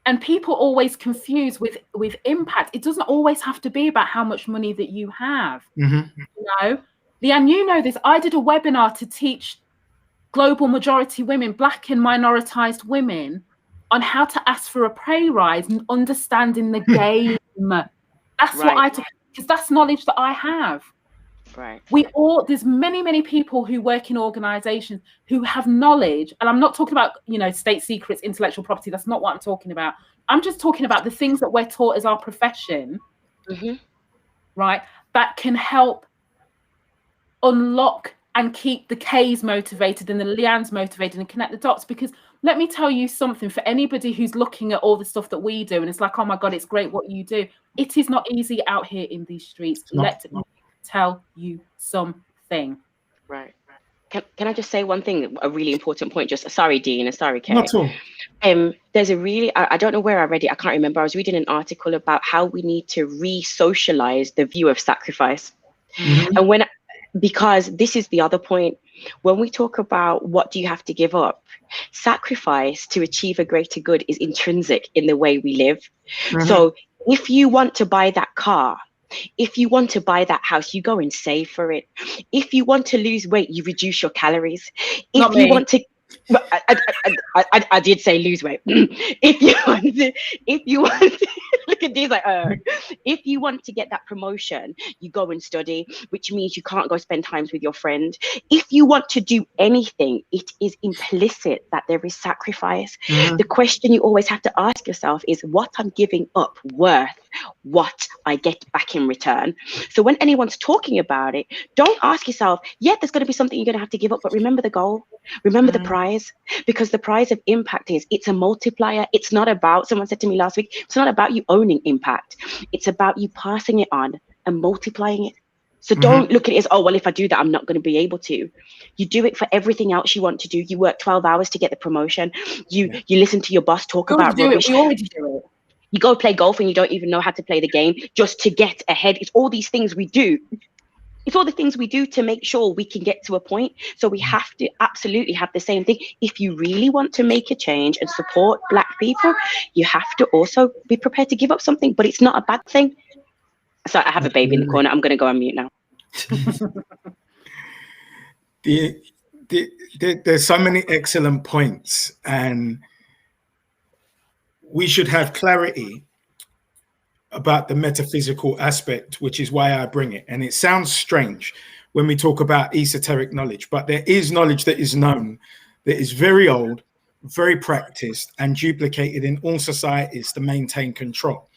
And people always confuse with impact. It doesn't always have to be about how much money that you have. You know, Leanne, you know this. I did a webinar to teach global majority women, Black and minoritized women, on how to ask for a pay rise and understanding the game. That's what I took, because that's knowledge that I have. Right. There's many people who work in organizations who have knowledge, and I'm not talking about, you know, state secrets, intellectual property. That's not what I'm talking about. I'm just talking about the things that we're taught as our profession, right? That can help unlock and keep the Ks motivated and the Leannes motivated and connect the dots. Because let me tell you something, for anybody who's looking at all the stuff that we do and it's like, oh my God, it's great what you do. It is not easy out here in these streets. Let me tell you something. Right. Can I just say one thing, a really important point? Just sorry, Dean, and sorry, Kay. Not at all. There's a really, I don't know where I read it. I can't remember. I was reading an article about how we need to re-socialize the view of sacrifice. And because this is the other point, when we talk about what do you have to give up, sacrifice to achieve a greater good is intrinsic in the way we live. So if you want to buy that car, if you want to buy that house, you go and save for it. If you want to lose weight, you reduce your calories. If you want to, I did say lose weight. If you want to, look at these, like, if you want to get that promotion, you go and study, which means you can't go spend time with your friend. If you want to do anything, it is implicit that there is sacrifice. The question you always have to ask yourself is, what I'm giving up worth what I get back in return? So when anyone's talking about it, don't ask yourself, there's going to be something you're going to have to give up, but remember the goal, remember the prize, because the prize of impact it's a multiplier. It's not about, someone said to me last week, it's not about you owning impact. It's about you passing it on and multiplying it. So don't look at it as, oh, well, if I do that, I'm not going to be able to. You do it for everything else you want to do. You work 12 hours to get the promotion. You listen to your boss talk about rubbish. We already do it. You go play golf and you don't even know how to play the game just to get ahead. It's all these things we do. It's all the things we do to make sure we can get to a point. So we have to absolutely have the same thing. If you really want to make a change and support Black people, you have to also be prepared to give up something, but it's not a bad thing. So I have a baby in the corner. I'm going to go on mute now. There's so many excellent points, and we should have clarity about the metaphysical aspect, which is why I bring it. And it sounds strange when we talk about esoteric knowledge, but there is knowledge that is known, that is very old, very practiced, and duplicated in all societies to maintain control.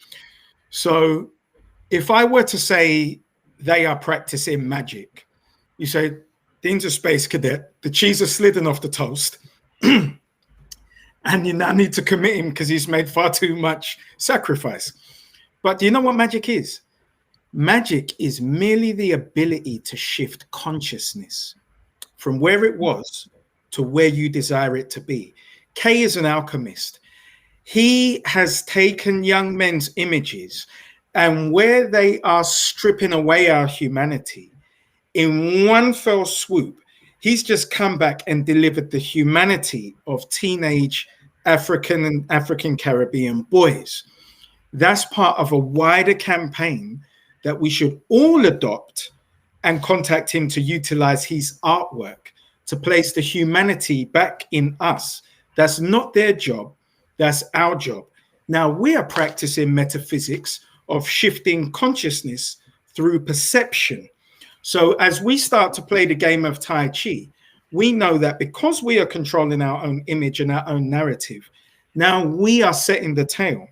So if I were to say they are practicing magic, you say, Dean's a space cadet, the cheese is slidden off the toast, and you now need to commit him because he's made far too much sacrifice. But do you know what magic is? Magic is merely the ability to shift consciousness from where it was to where you desire it to be. K is an alchemist. He has taken young men's images, and where they are stripping away our humanity, in one fell swoop, he's just come back and delivered the humanity of teenage African and African Caribbean boys. That's part of a wider campaign that we should all adopt and contact him to utilize his artwork to place the humanity back in us. That's not their job. That's our job. Now we are practicing metaphysics of shifting consciousness through perception. So as we start to play the game of Tai Chi, we know that because we are controlling our own image and our own narrative, now we are setting the tail.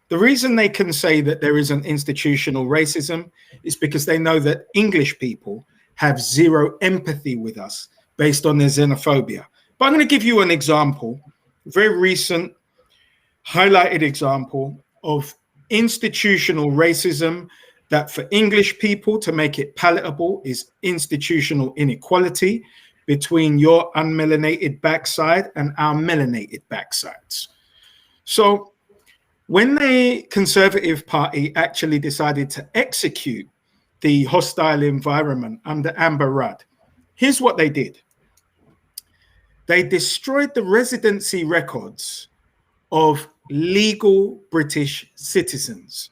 The reason they can say that there is an institutional racism is because they know that English people have zero empathy with us based on their xenophobia. But I'm going to give you an example, very recent, highlighted example of institutional racism that for English people, to make it palatable, is institutional inequality between your unmelanated backside and our melanated backsides. So when the Conservative Party actually decided to execute the hostile environment under Amber Rudd, here's what they did. They destroyed the residency records of legal British citizens.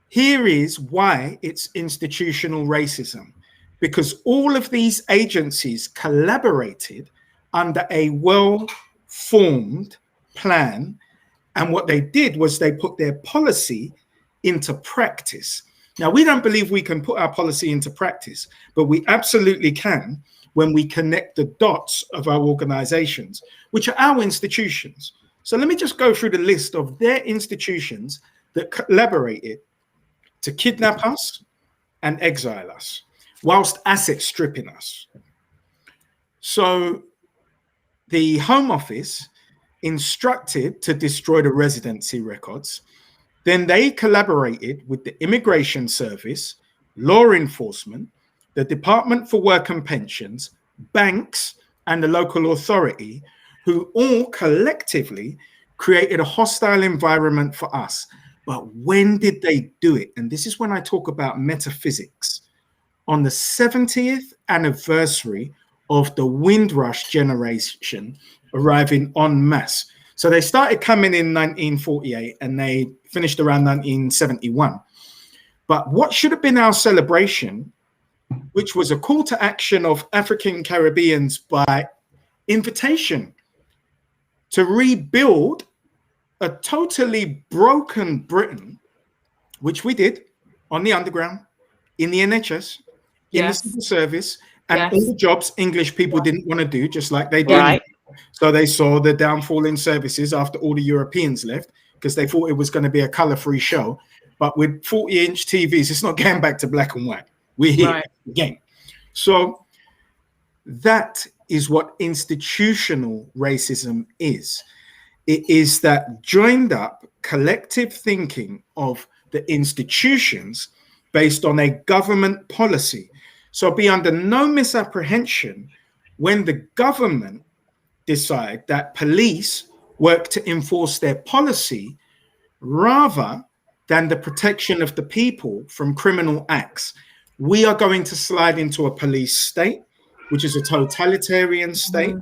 Here is why it's institutional racism, because all of these agencies collaborated under a well-formed plan. And what they did was they put their policy into practice. Now, we don't believe we can put our policy into practice, but we absolutely can when we connect the dots of our organizations, which are our institutions. So let me just go through the list of their institutions that collaborated to kidnap us and exile us, whilst asset stripping us. So the Home Office instructed to destroy the residency records. Then they collaborated with the Immigration Service, law enforcement, the Department for Work and Pensions, banks, and the local authority, who all collectively created a hostile environment for us. But when did they do it? And this is when I talk about metaphysics. On the 70th anniversary of the Windrush generation arriving en masse. So they started coming in 1948 and they finished around 1971. But what should have been our celebration, which was a call to action of African Caribbeans by invitation to rebuild a totally broken Britain, which we did on the underground, in the NHS, in the civil service, and all the jobs English people didn't want to do, just like they do. Right. So they saw the downfall in services after all the Europeans left, because they thought it was going to be a color-free show. But with 40-inch TVs, it's not going back to black and white. We're here again. So that is what institutional racism is. It is that joined up collective thinking of the institutions based on a government policy. So be under no misapprehension when the government decide that police work to enforce their policy rather than the protection of the people from criminal acts. We are going to slide into a police state, which is a totalitarian state,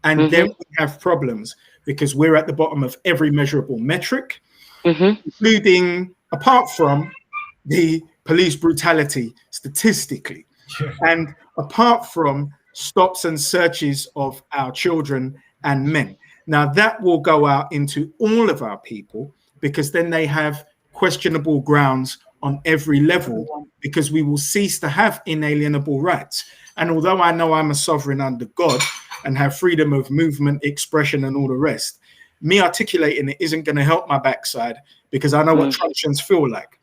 and then we have problems because we're at the bottom of every measurable metric, including, apart from the police brutality statistically, and apart from stops and searches of our children and men. Now that will go out into all of our people, because then they have questionable grounds on every level, because we will cease to have inalienable rights. And although I know I'm a sovereign under God and have freedom of movement, expression, and all the rest, me articulating it isn't going to help my backside, because I know what truncheons feel like.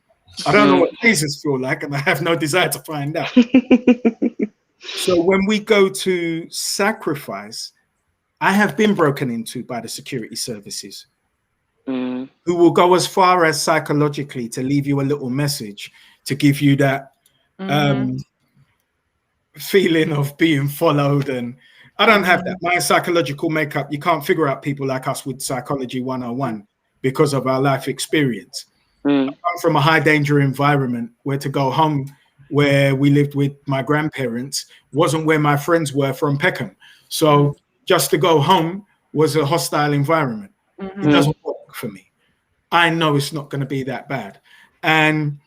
I don't know what lasers feel like, and I have no desire to find out. So when we go to sacrifice, I have been broken into by the security services, who will go as far as psychologically to leave you a little message to give you that feeling of being followed, and I don't have that. My psychological makeup, you can't figure out people like us with Psychology 101 because of our life experience. I come from a high danger environment where to go home, where we lived with my grandparents, wasn't where my friends were from Peckham. So just to go home was a hostile environment. It doesn't work for me. I know it's not going to be that bad. And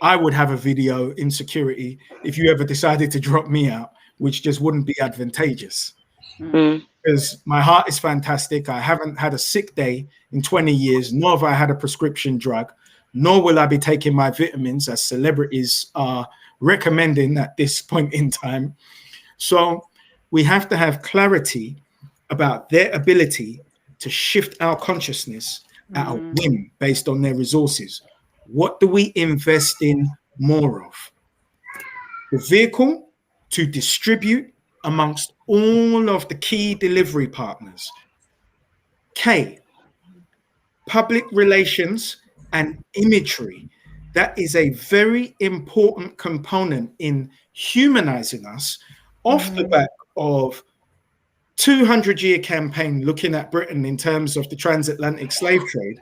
I would have a video insecurity if you ever decided to drop me out, which just wouldn't be advantageous. Because my heart is fantastic. I haven't had a sick day in 20 years, nor have I had a prescription drug, nor will I be taking my vitamins as celebrities are recommending at this point in time. So we have to have clarity about their ability to shift our consciousness at a whim based on their resources. What do we invest in more of? The vehicle to distribute amongst all of the key delivery partners. K, public relations and imagery. That is a very important component in humanizing us off the back of 200-year campaign looking at Britain in terms of the transatlantic slave trade,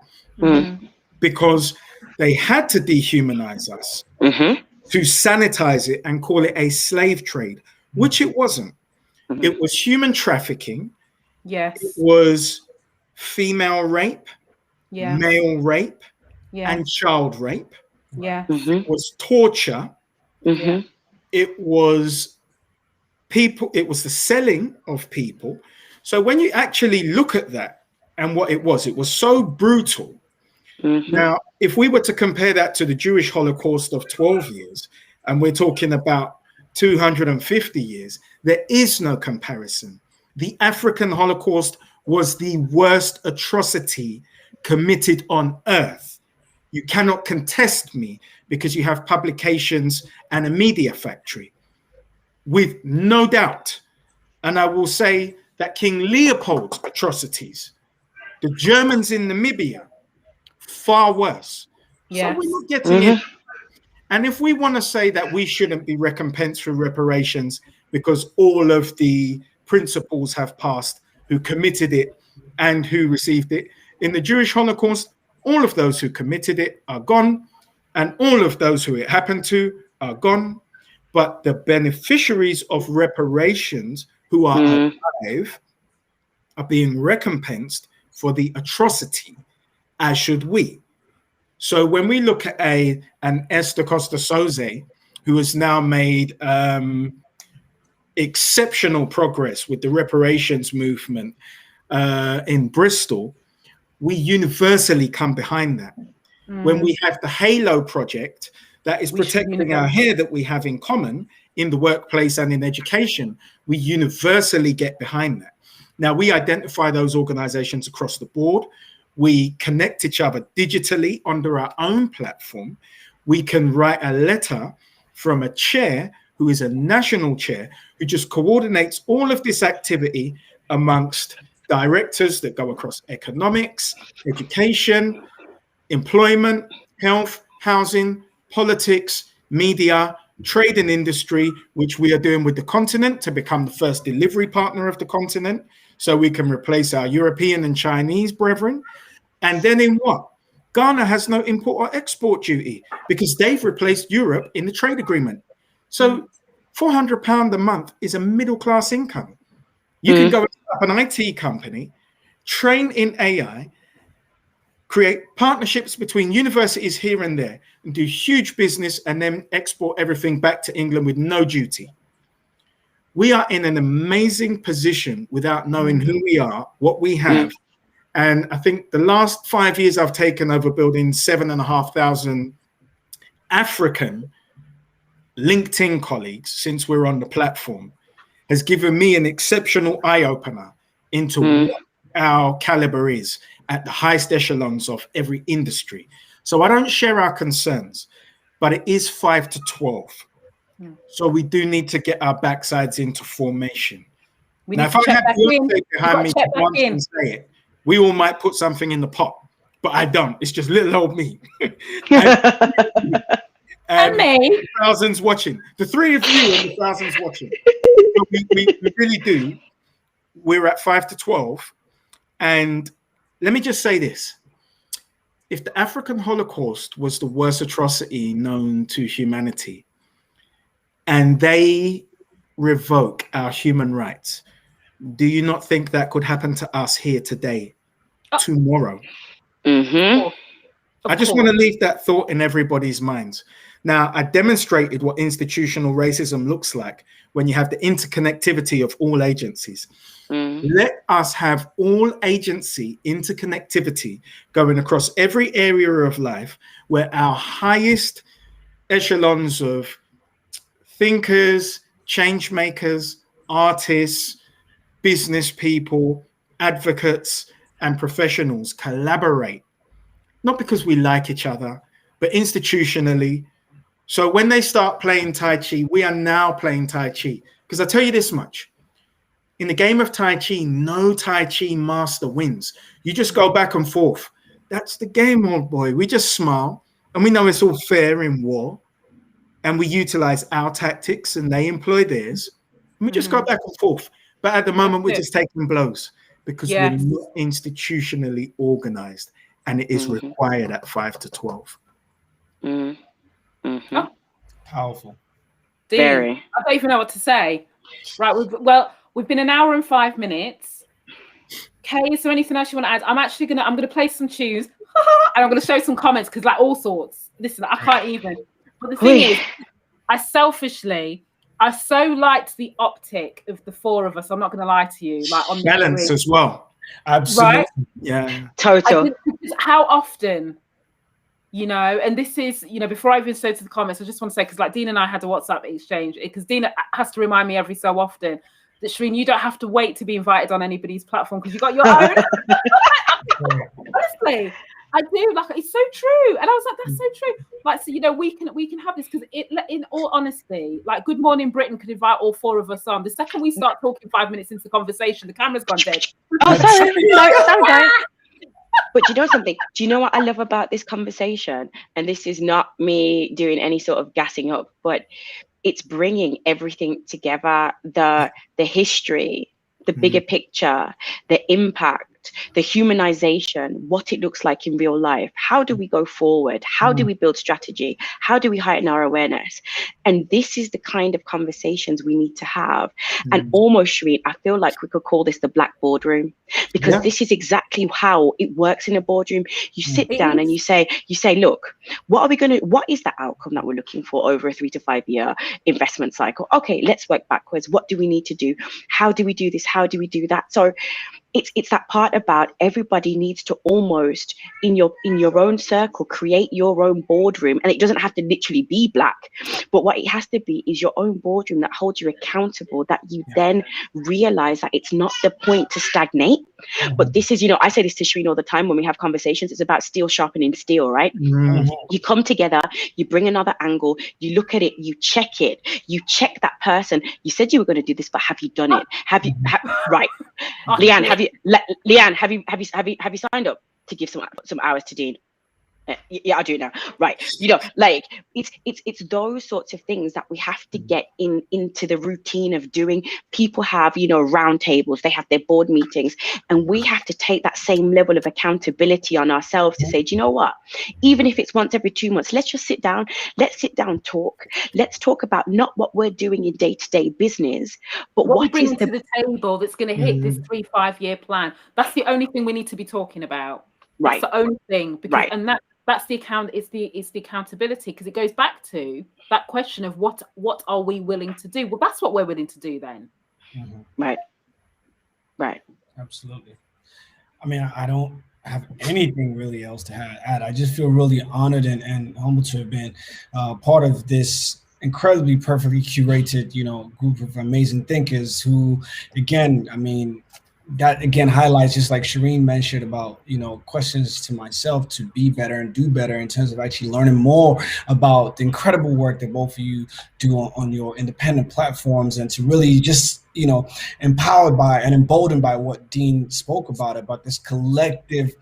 because they had to dehumanize us to sanitize it and call it a slave trade, which it wasn't. It was human trafficking. Yes. It was female rape, Yeah. male rape, Yeah. and child rape. Yeah. It was torture. Yeah. It was people, it was the selling of people. So when you actually look at that and what it was so brutal. Now, if we were to compare that to the Jewish Holocaust of 12 years, and we're talking about 250 years, there is no comparison. The African Holocaust was the worst atrocity committed on earth. You cannot contest me because you have publications and a media factory. With no doubt, and I will say that King Leopold's atrocities, the Germans in Namibia, far worse. Yes. So we're not getting it. And if we want to say that we shouldn't be recompensed for reparations because all of the principals have passed who committed it and who received it, in the Jewish Holocaust, all of those who committed it are gone, and all of those who it happened to are gone. But the beneficiaries of reparations who are alive are being recompensed for the atrocity, as should we. So when we look at an Esther Costa Soze, who has now made exceptional progress with the reparations movement in Bristol, we universally come behind that. When we have the Halo project that is protecting our hair that we have in common in the workplace and in education, we universally get behind that. Now, we identify those organizations across the board. We connect each other digitally under our own platform. We can write a letter from a chair who is a national chair who just coordinates all of this activity amongst directors that go across economics, education, employment, health, housing, politics, media, trade and industry, which we are doing with the continent to become the first delivery partner of the continent, so we can replace our European and Chinese brethren. And then in what? Ghana has no import or export duty because they've replaced Europe in the trade agreement. So £400 a month is a middle class income. You can go and set up an IT company, train in AI, create partnerships between universities here and there, and do huge business and then export everything back to England with no duty. We are in an amazing position without knowing who we are, what we have. And I think the last 5 years I've taken over building 7,500 African LinkedIn colleagues since we're on the platform has given me an exceptional eye-opener into what our caliber is at the highest echelons of every industry. So I don't share our concerns, but it is 5 to 12. So we do need to get our backsides into formation. Now, if I have Beyonce behind me to once and say it, we all might put something in the pot, but I don't. It's just little old me. And me. Thousands watching. The three of you and the thousands watching. So we really do. We're at 5 to 12. And let me just say this. If the African Holocaust was the worst atrocity known to humanity, and they revoke our human rights, do you not think that could happen to us here today, tomorrow? Mm-hmm. I just want to leave that thought in everybody's minds. Now, I demonstrated what institutional racism looks like when you have the interconnectivity of all agencies. Let us have all agency interconnectivity going across every area of life, where our highest echelons of thinkers, change makers, artists, business people, advocates, and professionals collaborate, not because we like each other, but institutionally. So when they start playing Tai Chi, we are now playing Tai Chi. Because I tell you this much, in the game of Tai Chi, no Tai Chi master wins. You just go back and forth. That's the game, old boy. We just smile, and we know it's all fair in war, and we utilize our tactics, and they employ theirs, and we just go back and forth. But at the moment, we're just taking blows because we're not institutionally organized, and it is required at 5 to 12. Oh. Powerful. Very. I don't even know what to say. Right. We've been an hour and 5 minutes. Kay, is there anything else you want to add? I'm gonna play some tunes and I'm gonna show some comments because like all sorts. Listen, I can't even. But the thing is, I so liked the optic of the four of us. I'm not gonna lie to you. Like on balance as well. Absolutely. Right? Yeah. Total. How often, you know, and this is, you know, before I even say to the comments, I just want to say, because like Dean and I had a WhatsApp exchange, because Dean has to remind me every so often that, Shereen, you don't have to wait to be invited on anybody's platform because you got your own. Honestly, I do. Like, it's so true. And I was like, that's so true. Like, so, you know, we can have this because in all honesty, like Good Morning Britain could invite all four of us on. The second we start talking 5 minutes into the conversation, the camera's gone dead. Oh, sorry. But do you know something? Do you know what I love about this conversation? And this is not me doing any sort of gassing up, but it's bringing everything together, the history, the bigger picture, the impact, the humanization, what it looks like in real life. How do we go forward? How do we build strategy? How do we heighten our awareness? And this is the kind of conversations we need to have. And almost, Shereen, I feel like we could call this the Black boardroom, because this is exactly how it works in a boardroom. You sit down and you say, look, what is the outcome that we're looking for over a 3 to 5 year investment cycle? Okay, let's work backwards. What do we need to do? How do we do this? How do we do that? So it's that part about everybody needs to almost in your own circle create your own boardroom, and it doesn't have to literally be black, but what it has to be is your own boardroom that holds you accountable, that you then realize that it's not the point to stagnate, but this is, you know, I say this to Shereen all the time when we have conversations, it's about steel sharpening steel, right? You come together, you bring another angle, you look at it, you check that person. You said you were going to do this, but have you done it? Right. Leanne, have you signed up to give some hours to Dean? Yeah, I do now. Right. You know, like it's those sorts of things that we have to get into the routine of doing. People have, you know, round tables, they have their board meetings, and we have to take that same level of accountability on ourselves to say, do you know what? Even if it's once every 2 months, let's just sit down. Let's sit down, talk. Let's talk about not what we're doing in day-to-day business, but what we bring to the table that's going to hit this 3-5 year plan. That's the only thing we need to be talking about. That's the only thing. Because, and that's the it's the accountability, because it goes back to that question of what are we willing to do? Well, that's what we're willing to do then. Right. Absolutely. I mean, I don't have anything really else to add. I just feel really honored and humbled to have been part of this incredibly perfectly curated, you know, group of amazing thinkers who, again, I mean, that again highlights, just like Shereen mentioned about, you know, questions to myself to be better and do better in terms of actually learning more about the incredible work that both of you do on your independent platforms, and to really just, you know, empowered by and emboldened by what Dean spoke about this collective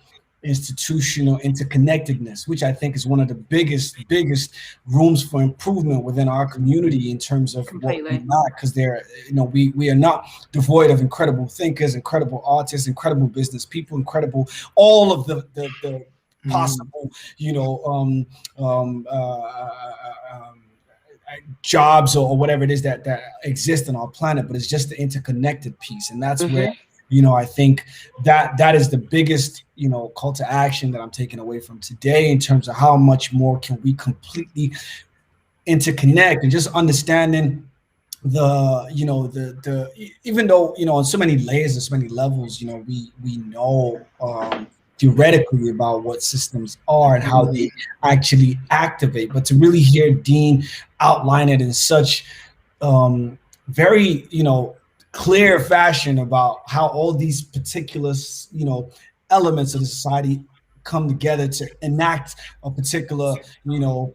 institutional interconnectedness, which I think is one of the biggest rooms for improvement within our community in terms of what we lack, because we are not devoid of incredible thinkers, incredible artists, incredible business people, incredible, all of the possible, jobs or whatever it is that exist on our planet, but it's just the interconnected piece. And that's where, I think that is the biggest, call to action that I'm taking away from today, in terms of how much more can we completely interconnect, and just understanding even though, on so many layers and so many levels, we know theoretically about what systems are and how they actually activate, but to really hear Dean outline it in such very clear fashion about how all these particular elements of the society come together to enact a particular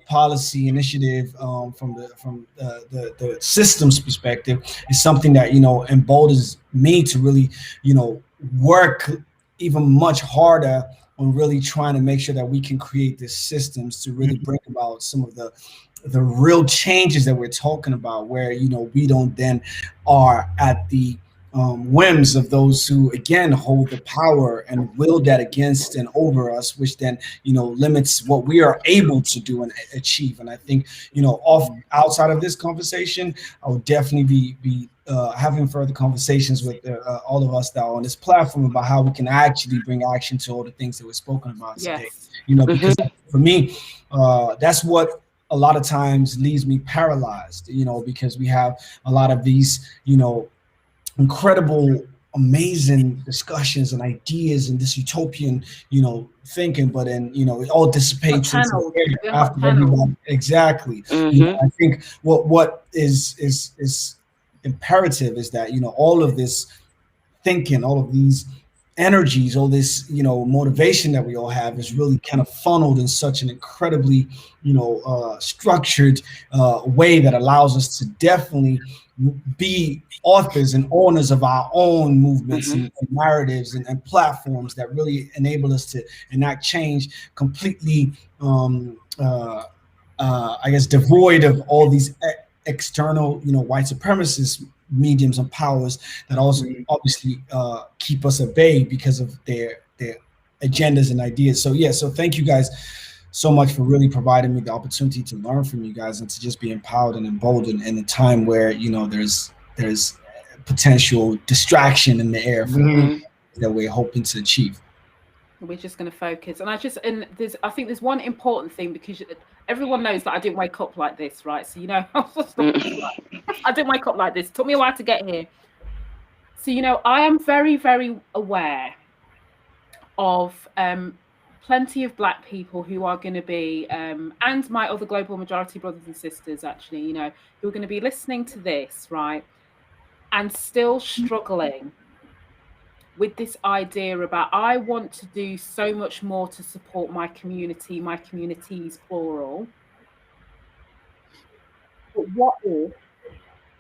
policy initiative from the systems perspective, is something that emboldens me to really work even much harder on really trying to make sure that we can create these systems to really bring about some of the real changes that we're talking about, where we don't then are at the whims of those who again hold the power and will that against and over us, which then limits what we are able to do and achieve. And I think outside of this conversation, I would definitely be having further conversations with all of us that are on this platform about how we can actually bring action to all the things that we're spoken about today. Because for me, that's what a lot of times leaves me paralyzed, because we have a lot of these, incredible, amazing discussions and ideas and this utopian, thinking, but then, it all dissipates after everybody. Exactly. I think what is imperative is that, all of this thinking, all of these energies, all this, motivation that we all have is really kind of funneled in such an incredibly, structured way that allows us to definitely be authors and owners of our own movements and narratives and platforms that really enable us to enact change completely, I guess, devoid of all these external, white supremacist mediums and powers that also obviously keep us at bay because of their agendas and ideas. So thank you guys so much for really providing me the opportunity to learn from you guys and to just be empowered and emboldened in a time where there's potential distraction in the air for that we're hoping to achieve. We're just going to focus, and I think there's one important thing, because everyone knows that I didn't wake up like this, right? So I didn't wake up like this. It took me a while to get here. So I am very, very aware of plenty of Black people who are going to be, and my other global majority brothers and sisters, actually, who are going to be listening to this, right, and still struggling with this idea about, I want to do so much more to support my community, my communities, plural. But what if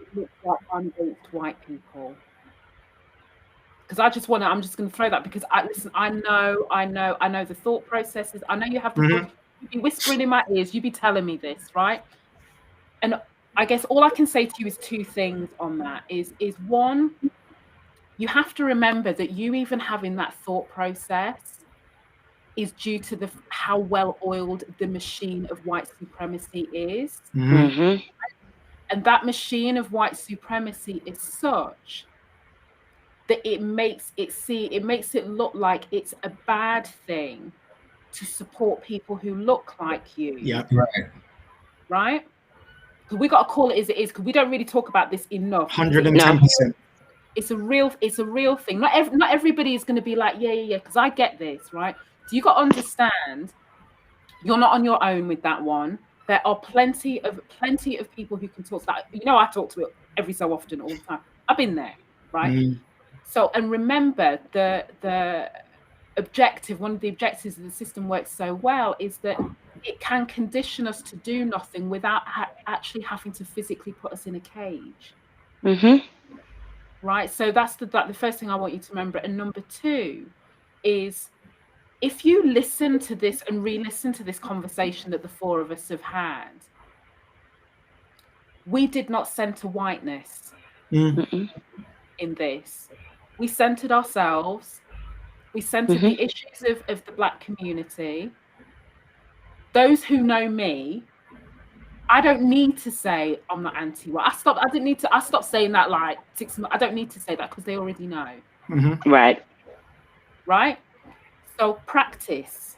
it looks like I'm against white people? Because I'm just going to throw that, because I know the thought processes. I know you have to you be whispering in my ears, you be telling me this, right? And I guess all I can say to you is two things on that. Is one, you have to remember that you even having that thought process is due to how well-oiled the machine of white supremacy is. And that machine of white supremacy is such that it makes it look like it's a bad thing to support people who look like you. Yeah, right? Because we got to call it as it is, because we don't really talk about this enough. 110%. It's a real thing. Not everybody is going to be like, yeah, because I get this, right? So you got to understand, you're not on your own with that one. There are plenty of people who can talk to that. I talk to it every so often, all the time. I've been there, right? So, and remember, the objective, one of the objectives of the system works so well, is that it can condition us to do nothing without actually having to physically put us in a cage. Right. So that's the first thing I want you to remember. And number two is, if you listen to this and re-listen to this conversation that the four of us have had, we did not center whiteness in this. We centered ourselves. We centered the issues of the Black community. Those who know me, I don't need to say I'm not anti-white. I stopped saying that like 6 months. I don't need to say that because they already know. Right. So practice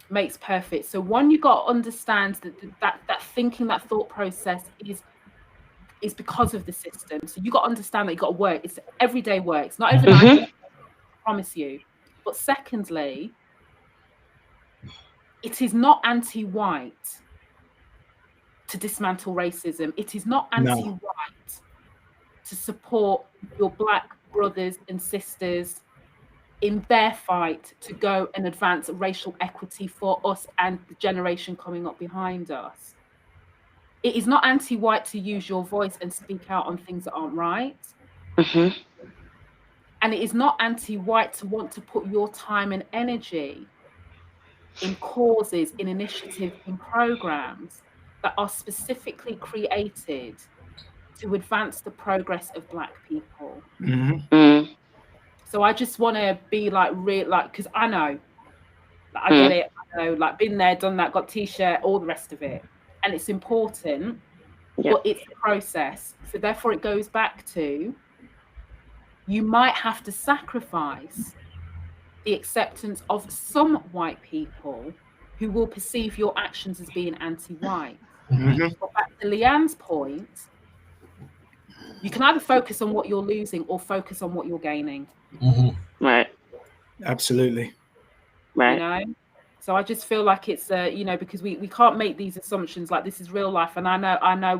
makes perfect. So one, you got to understand that thinking, that thought process is because of the system. So you got to understand that you got to work. It's everyday work. It's not overnight. I promise you. But secondly, it is not anti-white to dismantle racism. It is not anti-white to support your Black brothers and sisters in their fight to go and advance racial equity for us and the generation coming up behind us. It is not anti-white to use your voice and speak out on things that aren't right. And it is not anti-white to want to put your time and energy in causes, in initiatives, in programs that are specifically created to advance the progress of Black people. So I just want to be like because I know, I get it. I know, like been there, done that, got T-shirt, all the rest of it, and it's important, but it's a process. So therefore, it goes back to you might have to sacrifice the acceptance of some white people who will perceive your actions as being anti-white. But back to Leanne's point, you can either focus on what you're losing or focus on what you're gaining. Right. Absolutely. Right. You know, so I just feel like it's because we can't make these assumptions like this is real life, and I know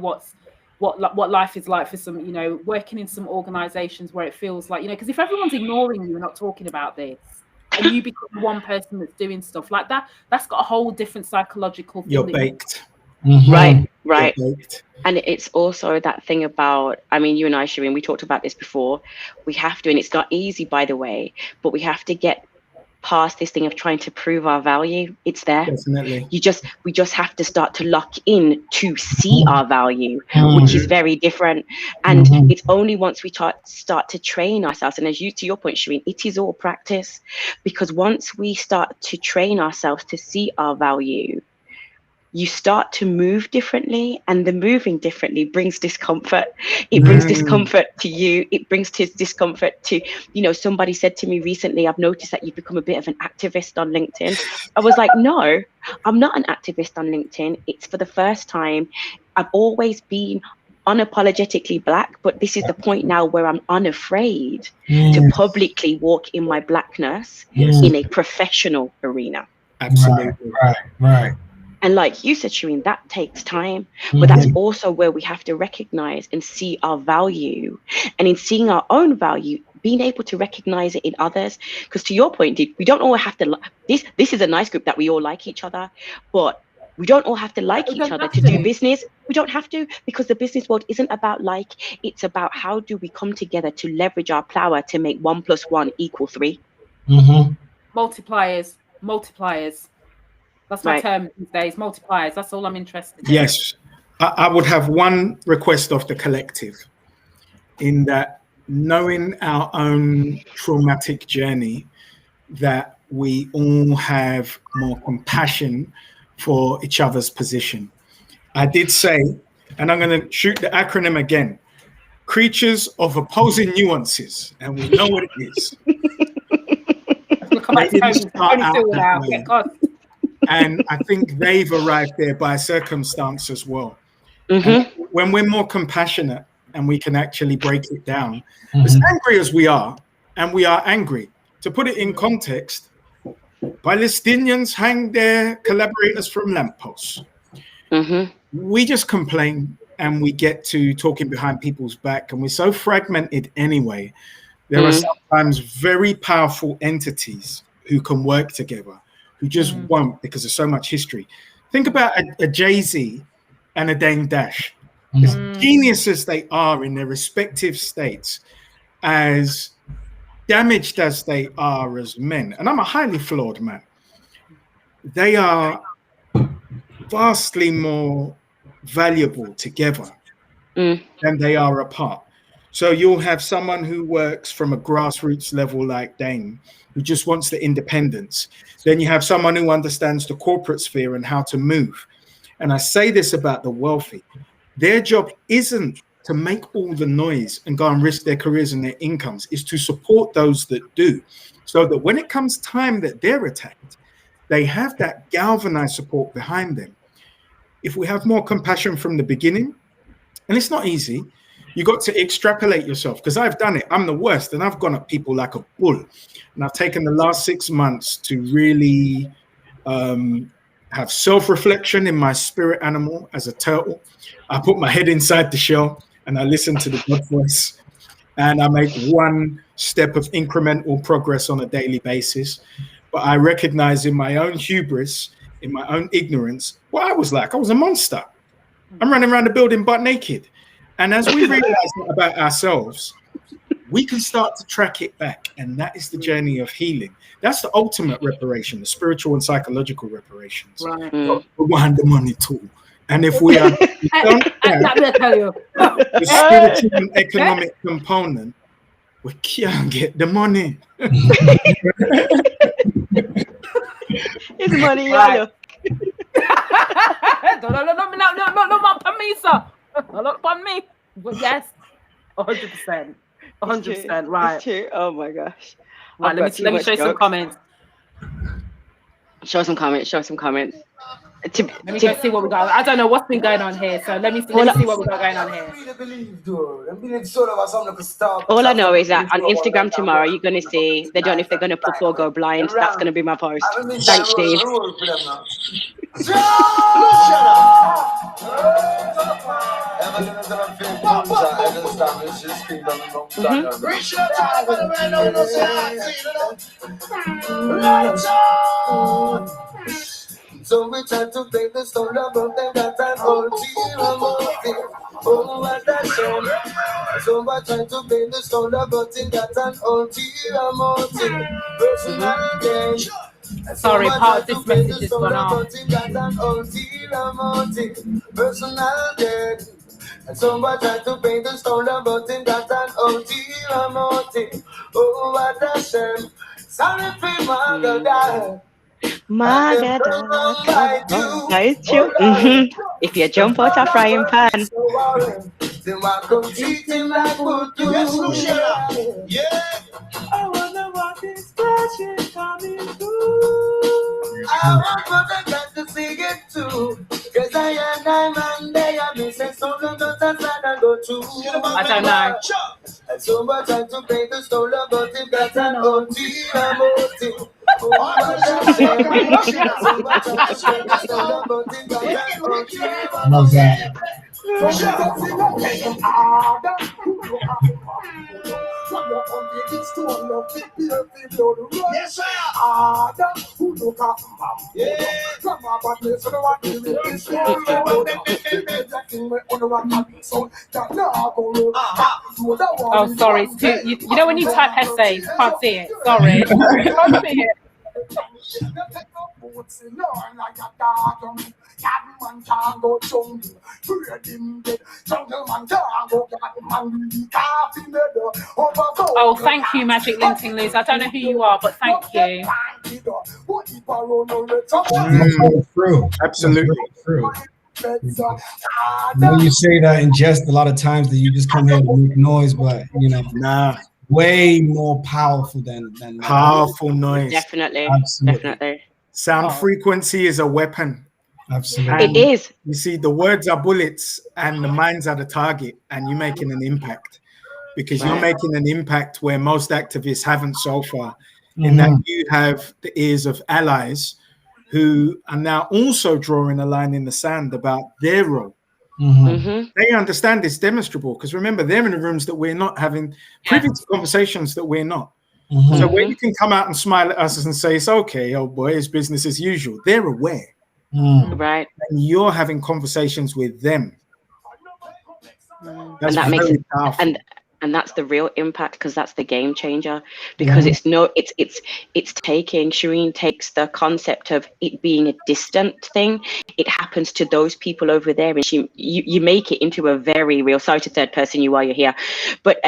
what life is like for some, working in some organizations where it feels like, because if everyone's ignoring you and not talking about this, and you become one person that's doing stuff like that, that's got a whole different psychological thing. You're baked. Right. You're baked. And it's also that thing about, I mean, you and I, Shereen, we talked about this before. We have to, and it's not easy, by the way, but we have to get past this thing of trying to prove our value. It's there. Definitely. We just have to start to lock in to see our value, which is very different. And it's only once we start to train ourselves, and to your point, Shereen, it is all practice, because once we start to train ourselves to see our value, you start to move differently, and the moving differently brings discomfort. It brings discomfort to you. It brings discomfort to, somebody said to me recently, I've noticed that you've become a bit of an activist on LinkedIn. I was like, no, I'm not an activist on LinkedIn. It's for the first time. I've always been unapologetically Black, but this is the point now where I'm unafraid to publicly walk in my Blackness in a professional arena. Absolutely. Right. And like you said, Shereen, that takes time, but that's also where we have to recognize and see our value. And in seeing our own value, being able to recognize it in others. Because to your point, we don't all have to, this is a nice group that we all like each other, but we don't all have to like each other to do business. We don't have to, because the business world isn't about it's about how do we come together to leverage our power to make 1 + 1 = 3. Multipliers. That's my term these days, multipliers. That's all I'm interested in. Yes. I would have one request of the collective, in that knowing our own traumatic journey, that we all have more compassion for each other's position. I did say, and I'm going to shoot the acronym again, creatures of opposing nuances, and we know what it is. And I think they've arrived there by circumstance as well. When we're more compassionate and we can actually break it down, as angry as we are, and we are angry, to put it in context, Palestinians hang their collaborators from lampposts. We just complain and we get to talking behind people's back, and we're so fragmented anyway. There are sometimes very powerful entities who can work together, who just won't, because there's so much history. Think about a Jay-Z and a Dame Dash. As geniuses they are in their respective states, as damaged as they are as men, and I'm a highly flawed man, they are vastly more valuable together than they are apart. So you'll have someone who works from a grassroots level like Dane, who just wants the independence. Then you have someone who understands the corporate sphere and how to move. And I say this about the wealthy. Their job isn't to make all the noise and go and risk their careers and their incomes, is to support those that do. So that when it comes time that they're attacked, they have that galvanized support behind them. If we have more compassion from the beginning, and it's not easy, you got to extrapolate yourself, because I've done it. I'm the worst, and I've gone at people like a bull. And I've taken the last 6 months to really have self-reflection in my spirit animal as a turtle. I put my head inside the shell and I listen to the God voice, and I make one step of incremental progress on a daily basis. But I recognize in my own hubris, in my own ignorance, what I was like. I was a monster. I'm running around the building butt naked. And as we realize that about ourselves, we can start to track it back. And that is the journey of healing. That's the ultimate reparation, the spiritual and psychological reparations. Right. We want the money too. And if we don't have the spiritual and economic component, we can't get the money. It's money, right. Not upon me, sir. Not upon me. But yes, 100%. 100%. Right. It's true. Oh my gosh. Right, let me show you some comments. Show some comments. Let me go see what we got. I don't know what's been going on here, so let me see what we got going on here. All I know is that on Instagram tomorrow, you're going to see, they don't know if they're going to put or go blind. That's going to be my post. Thanks, Steve. So we try to play the song about them that I'm ulterior motive. Oh, what a shame. So I try to play the song about them that I'm ulterior motive. Personal gain. Sorry, part of this message is gone off. Personal gain. And so I try to paint the stone about him that an ulterior motive. Oh, what a shame. Sorry for my God. My God, If you jump out a frying pan. Then I come treat him like what you do. Yeah. I wonder what this passion coming through. I want to get to see it too. Cause I am diamond, they are missing so long I go to. I don't know. And so much time to pay the stone about it, that's an ulterior motive. Love that. Yes, sir. Oh, sorry. It's too, you know when you type essays, can't see it. Sorry. Can't see it. Oh, thank you, Magic Linting Liz. I don't know who you are, but thank you. True. Absolutely true. When you say that in jest, a lot of times that you just come here to make noise, but you know, way more powerful than powerful noise. Definitely. Absolutely. Definitely. Sound frequency is a weapon. Absolutely. It is. You see, the words are bullets and the minds are the target, and you're making an impact because you're making an impact where most activists haven't so far, in that you have the ears of allies who are now also drawing a line in the sand about their role. They understand it's demonstrable because remember, they're in the rooms that we're not having, privy to conversations that we're not. So when you can come out and smile at us and say, it's okay, oh boy, it's business as usual, they're aware. Right. And you're having conversations with them. And that makes it, And that's the real impact, because that's the game changer. Because it's taking, Shereen takes the concept of it being a distant thing. It happens to those people over there, and you make it into a very real, sorry to third person you while you're here, but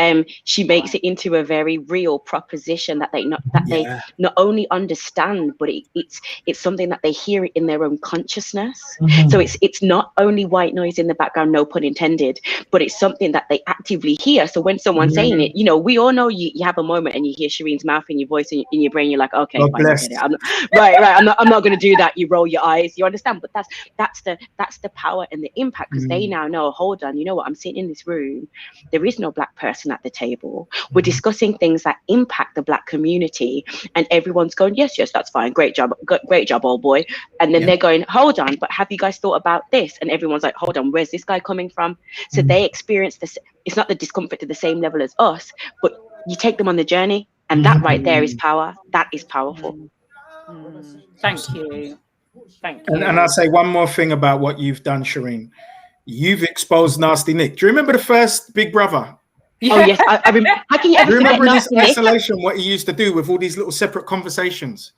she makes it into a very real proposition that they not only understand, but it's something that they hear it in their own consciousness. So it's not only white noise in the background, no pun intended, but it's something that they actively hear. So when someone's saying it, you know, we all know you have a moment and you hear Shereen's mouth in your voice, in your brain, you're like, okay, fine, I get it. I'm not going to do that. You roll your eyes, you understand? But that's the power and the impact, because they now know, hold on, you know what, I'm sitting in this room, there is no black person at the table, we're discussing things that impact the black community, and everyone's going, yes, that's fine, great job, old boy. And then they're going, hold on, but have you guys thought about this? And everyone's like, hold on, where's this guy coming from? So they experience this. It's not the discomfort to the same level as us, but you take them on the journey, and that right there is power. That is powerful. Thank you. Thank you. And I'll say one more thing about what you've done, Shereen. You've exposed Nasty Nick. Do you remember the first Big Brother? Yeah. Oh yes, I remember. How can you ever forget remember in this Nasty Nick? isolation what he used to do with all these little separate conversations?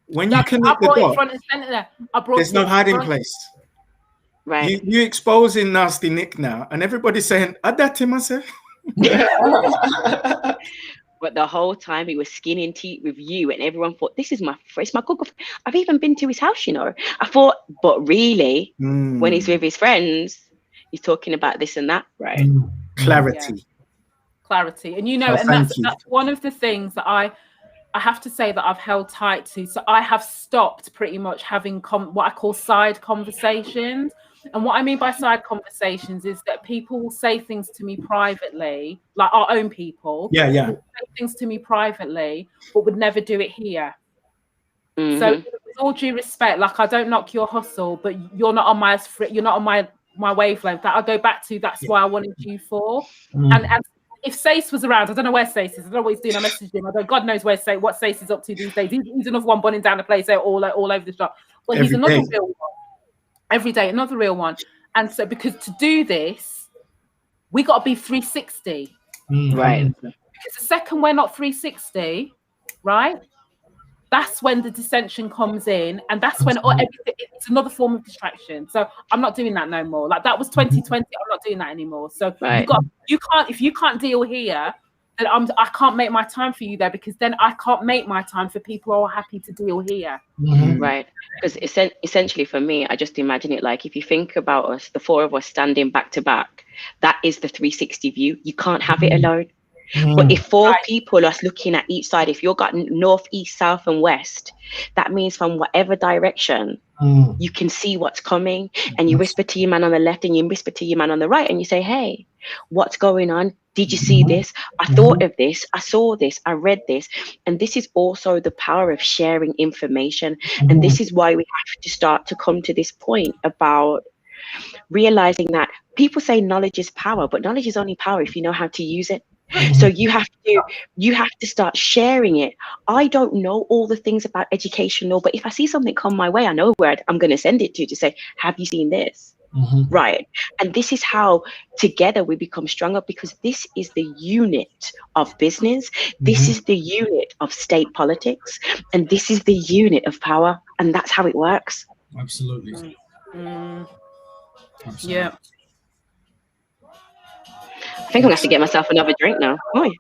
When you I connect the brought it dots, front and center. there's no hiding place. Right. You exposing Nasty Nick now, and everybody's saying, "I that him myself." But the whole time he was skin and teeth with you, and everyone thought, this is my cook. I've even been to his house, you know. I thought, but really, when he's with his friends, he's talking about this and that, right? Clarity. Clarity. And you know, and that's one of the things that I have to say that I've held tight to. So I have stopped pretty much having what I call side conversations. And what I mean by side conversations is that people will say things to me privately, like our own people. Yeah. Will say things to me privately, but would never do it here. So with all due respect, like, I don't knock your hustle, but you're not on my wavelength. That I go back to. That's why I wanted you for. And if Sace was around, I don't know where Sace is. I don't know what he's doing. I messaged him. I don't. God knows what Sace is up to these days. He's another one burning down the place all over the shop. But he's another real one. Every day, another real one. And so, because to do this, we got to be 360. Right. Because the second we're not 360, right, that's when the dissension comes in, and that's when it's another form of distraction. So I'm not doing that no more. Like, that was 2020. I'm not doing that anymore. So if you can't deal here, then I can't make my time for you there, because then I can't make my time for people who are happy to deal here. Right. Because essentially for me, I just imagine it like, if you think about us, the four of us standing back to back, that is the 360 view. You can't have it alone. But if four people are looking at each side, if you've got north, east, south, and west, that means from whatever direction, you can see what's coming, and you whisper to your man on the left and you whisper to your man on the right, and you say, hey, what's going on? Did you see this? I thought of this. I saw this. I read this. And this is also the power of sharing information. And this is why we have to start to come to this point about realizing that people say knowledge is power, but knowledge is only power if you know how to use it. So you have to start sharing it. I don't know all the things about education law, but if I see something come my way, I know where I'm going to send it to say, have you seen this? Right. And this is how together we become stronger, because this is the unit of business. This is the unit of state politics, and this is the unit of power. And that's how it works. Absolutely. Yeah. I think I'm going to have to get myself another drink now. Oh.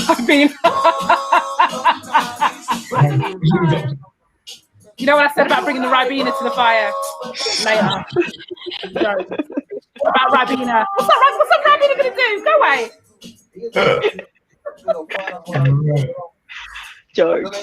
I mean, you know what I said about bringing the Ribena to the fire later? About Ribena. What's that Ribena going to do? Go away. George.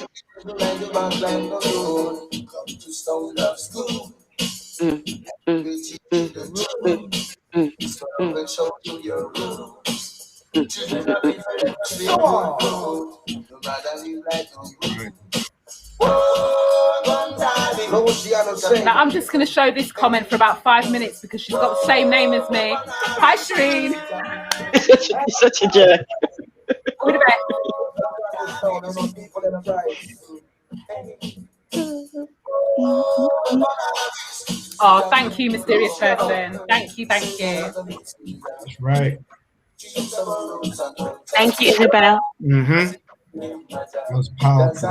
Now I'm just going to show this comment for about 5 minutes because she's got the same name as me. Hi, Shereen. You're such a jerk. Wait a minute. Oh, thank you, mysterious person. Thank you, thank you. That's right. Thank you, Isabel. Mm-hmm. That was powerful.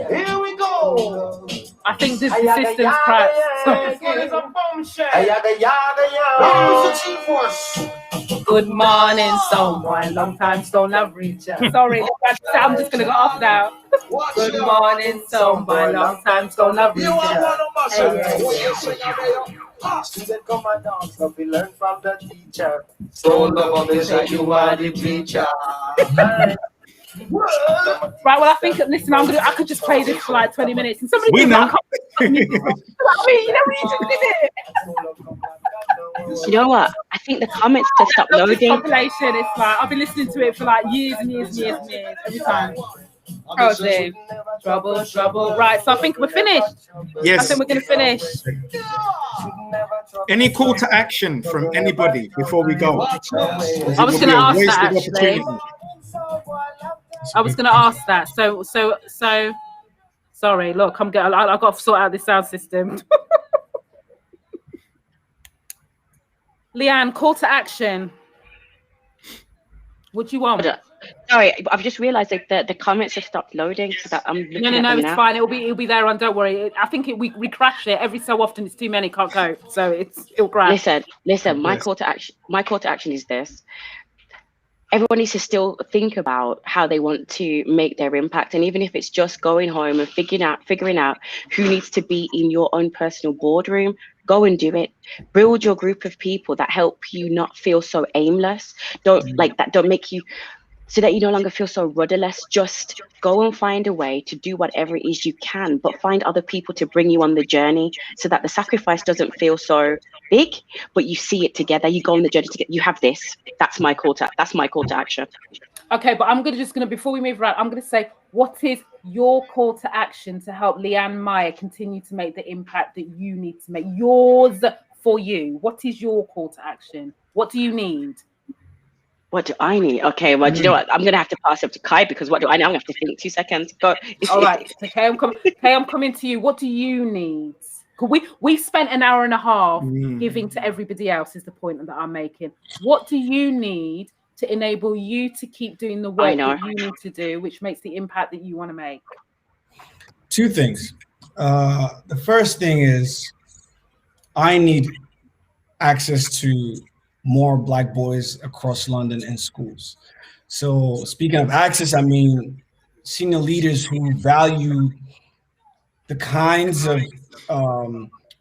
Here we go. I think this system's cracked. Good morning, someone. Long time don't have reach out. Sorry, I'm just gonna go off now. Good morning, someone. Long time don't have reach out. Student come and dance, so we learn from the teacher. So love is that you are the teacher. Right, well, I think, listen, I could just play this for like 20 minutes. And somebody We know. you just did it. You know what? I think the comments just stopped loading. Compilation, it's like, I've been listening to it for like years and years and years and years, every time. Oh, Dave. Trouble. Right, so I think we're finished. Yes. I think we're going to finish. Any call to action from anybody before we go? I was going to ask that, actually. I was going to ask that. So, sorry, look, I've got to sort out this sound system. Leanne, call to action. What do you want? Sorry, I've just realised that the comments have stopped loading. So that I'm looking at them it's now. fine. It'll be there on. Don't worry. I think we crash it every so often. It's too many, can't go. So it'll crash. Listen. My call to action is this. Everyone needs to still think about how they want to make their impact, and even if it's just going home and figuring out who needs to be in your own personal boardroom, go and do it. Build your group of people that help you not feel so aimless. Don't make you so that you no longer feel so rudderless. Just go and find a way to do whatever it is you can, but find other people to bring you on the journey so that the sacrifice doesn't feel so big, but you see it together. You go on the journey together. You have this. That's my call to action. Okay, but I'm gonna before we move around, I'm gonna say, what is your call to action to help Leanne Mair continue to make the impact that you need to make? Yours for you. What is your call to action? What do you need? What do I need? Okay, well, do you know what? I'm going to have to pass up to Kai, because what do I know? I'm going to have to think 2 seconds. Go. All right. Okay, I'm coming to you. What do you need? We spent an hour and a half giving to everybody else, is the point that I'm making. What do you need to enable you to keep doing the work that you need to do, which makes the impact that you want to make? 2 things. The first thing is I need access to more Black boys across London in schools. So speaking of access, I mean senior leaders who value the kinds of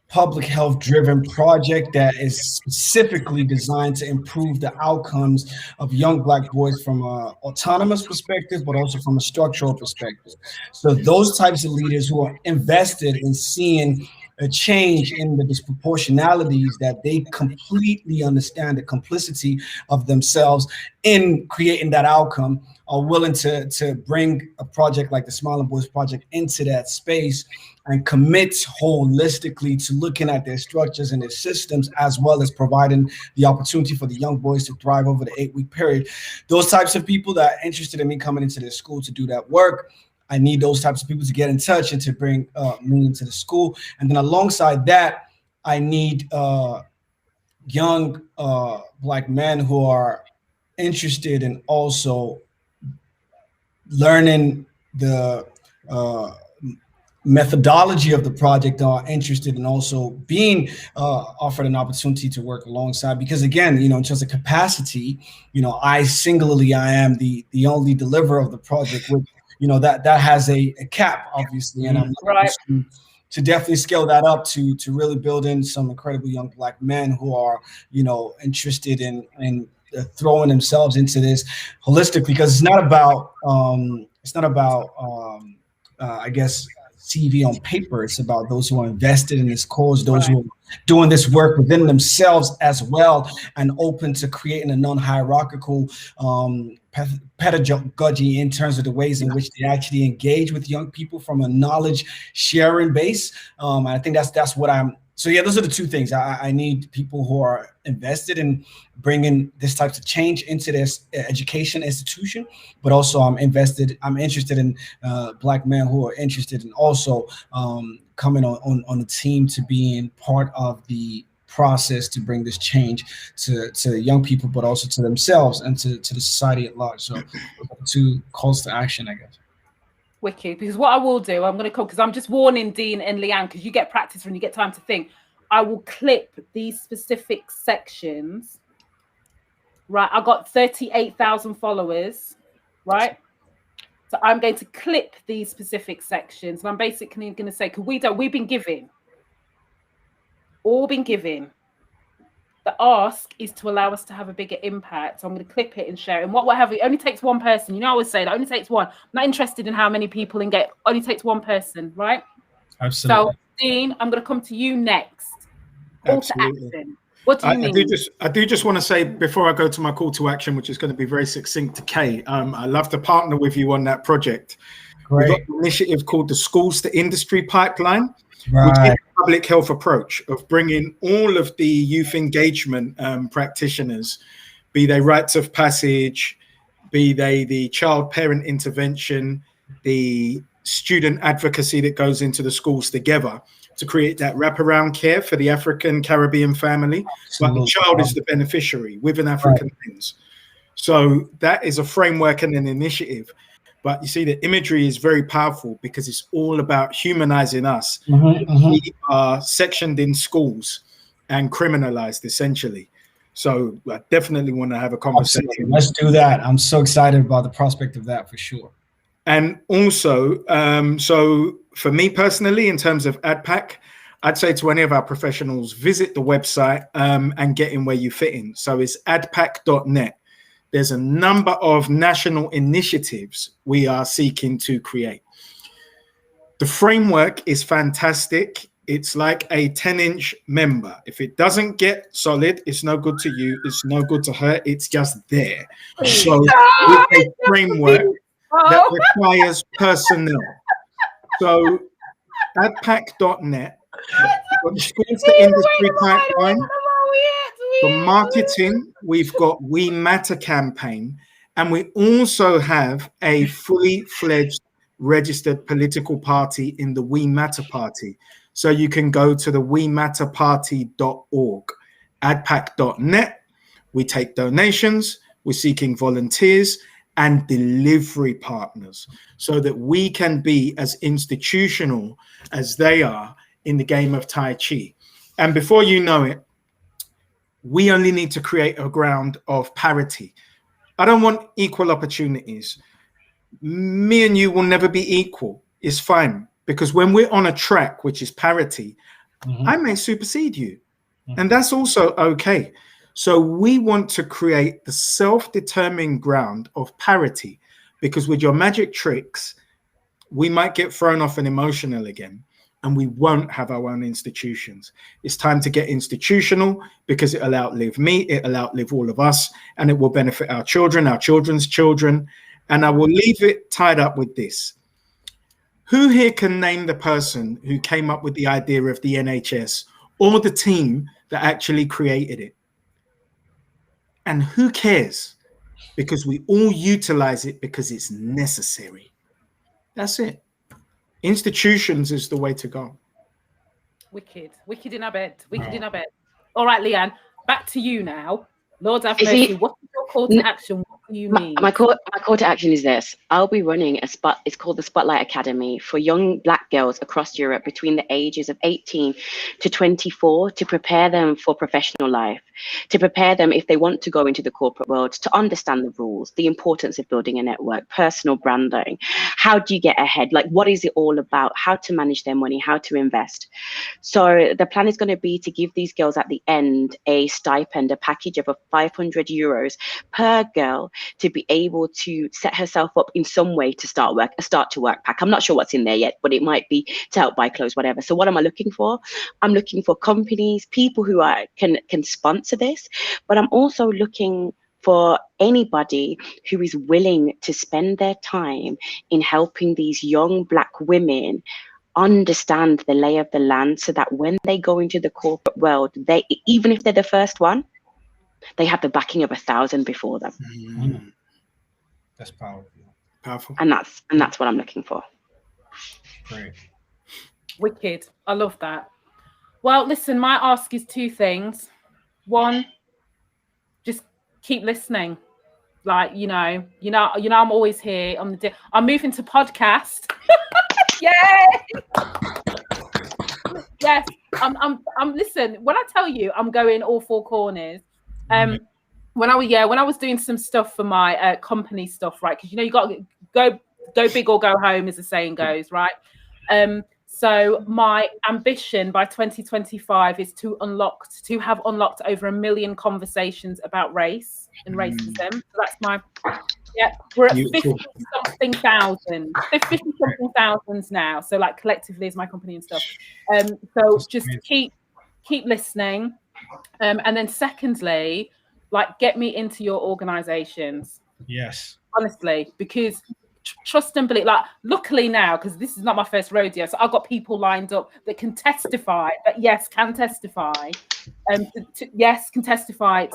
public health driven project that is specifically designed to improve the outcomes of young Black boys from an autonomous perspective, but also from a structural perspective. So those types of leaders who are invested in seeing a change in the disproportionalities, that they completely understand the complicity of themselves in creating that outcome, are willing to bring a project like the Smiling Boys Project into that space and commit holistically to looking at their structures and their systems, as well as providing the opportunity for the young boys to thrive over the 8-week period. Those types of people that are interested in me coming into their school to do that work, I need those types of people to get in touch and to bring me into the school. And then alongside that, I need young Black men who are interested in also learning the methodology of the project, are interested in also being offered an opportunity to work alongside. Because again, in terms of capacity, I am the only deliverer of the project, with that has a cap, obviously, and I'm right to definitely scale that up to really build in some incredible young Black men who are interested in throwing themselves into this holistically, because it's not about I guess CV on paper. It's about those who are invested in this cause, those who are doing this work within themselves as well, and open to creating a non-hierarchical pedagogy in terms of the ways in which they actually engage with young people from a knowledge sharing base. I think that's what I'm. So yeah, those are the two things. I need people who are invested in bringing this types of change into this education institution, but also I'm interested in Black men who are interested in also coming on the team to being part of the process to bring this change to young people, but also to themselves and to the society at large. So two calls to action, I guess. Wicked. Because what I will do, I'm going to call, because I'm just warning Dean and Leanne, because you get practice when you get time to think. I will clip these specific sections. Right, I got 38,000 followers. Right, so I'm going to clip these specific sections, and I'm basically going to say, because we've been giving, all been giving. The ask is to allow us to have a bigger impact. So I'm going to clip it and share it. And what have it only takes one person. You know, I always say that only takes one. I'm not interested in how many people engage. Only takes one person, right? Absolutely. So, Dean, I'm going to come to you next. Call to action. What do you mean? I do just want to say before I go to my call to action, which is going to be very succinct to Kay. I love to partner with you on that project. Great. We've got an initiative called the Schools to Industry Pipeline. Right. Which is a public health approach of bringing all of the youth engagement practitioners, be they rites of passage, be they the child parent intervention, the student advocacy that goes into the schools together to create that wraparound care for the African Caribbean family. Absolutely. But the child is the beneficiary with an African lens. So that is a framework and an initiative. But you see, the imagery is very powerful because it's all about humanizing us. We are sectioned in schools and criminalized, essentially. So I definitely want to have a conversation. Absolutely. Let's do that. I'm so excited about the prospect of that for sure. And also, so for me personally, in terms of ADPAC, I'd say to any of our professionals, visit the website and get in where you fit in. So it's adpac.net. There's a number of national initiatives we are seeking to create. The framework is fantastic. It's like a 10-inch member. If it doesn't get solid, it's no good to you. It's no good to her. It's just there. So with a framework that requires personnel. So adpac.net, the Schools to Industry Pipeline. For marketing, we've got We Matter campaign, and we also have a fully fledged registered political party in the We Matter Party. So you can go to the wematterparty.org, adpac.net. We take donations, we're seeking volunteers and delivery partners so that we can be as institutional as they are in the game of Tai Chi. And before you know it, we only need to create a ground of parity. I don't want equal opportunities. Me and you will never be equal. It's fine. Because when we're on a track, which is parity, I may supersede you. And that's also okay. So we want to create the self-determined ground of parity, because with your magic tricks, we might get thrown off and emotional again, and we won't have our own institutions. It's time to get institutional because it'll outlive me, it'll outlive all of us, and it will benefit our children, our children's children. And I will leave it tied up with this. Who here can name the person who came up with the idea of the NHS or the team that actually created it? And who cares? Because we all utilize it because it's necessary. That's it. Institutions is the way to go. Wicked. Wicked in our bed. Wicked in our bed. All right, Leanne, back to you now. Lord have mercy. What is your call to action? What do you mean? My call to action is this. I'll be running it's called the Spotlight Academy for young Black girls across Europe between the ages of 18 to 24 to prepare them for professional life, to prepare them if they want to go into the corporate world, to understand the rules, the importance of building a network, personal branding. How do you get ahead? Like, what is it all about? How to manage their money, how to invest. So the plan is going to be to give these girls at the end a stipend, a package of 500 euros per girl to be able to set herself up in some way to start to work pack. I'm not sure what's in there yet, but it might be to help buy clothes, whatever. So what am I looking for? I'm looking for companies, people who can sponsor this, but I'm also looking for anybody who is willing to spend their time in helping these young Black women understand the lay of the land, so that when they go into the corporate world, they, even if they're the first one, they have the backing of 1,000 before them. That's powerful. Powerful. And that's what I'm looking for. Great. Wicked. I love that. Well, listen, my ask is 2 things. 1, just keep listening. Like, you know, I'm always here. I'm moving to podcast. Yay! Yes, I'm listen, when I tell you I'm going all 4 corners, when I was doing some stuff for my company stuff, right? Because you got to go big or go home, as the saying goes, right? So my ambition by 2025 is to have unlocked over 1 million conversations about race and racism. So that's my we're at 50-something thousands now. So like collectively as my company and stuff. So just keep listening. And then secondly, like get me into your organizations. Yes. Honestly, because trust and believe, like luckily now, because this is not my first rodeo, so I've got people lined up that can testify to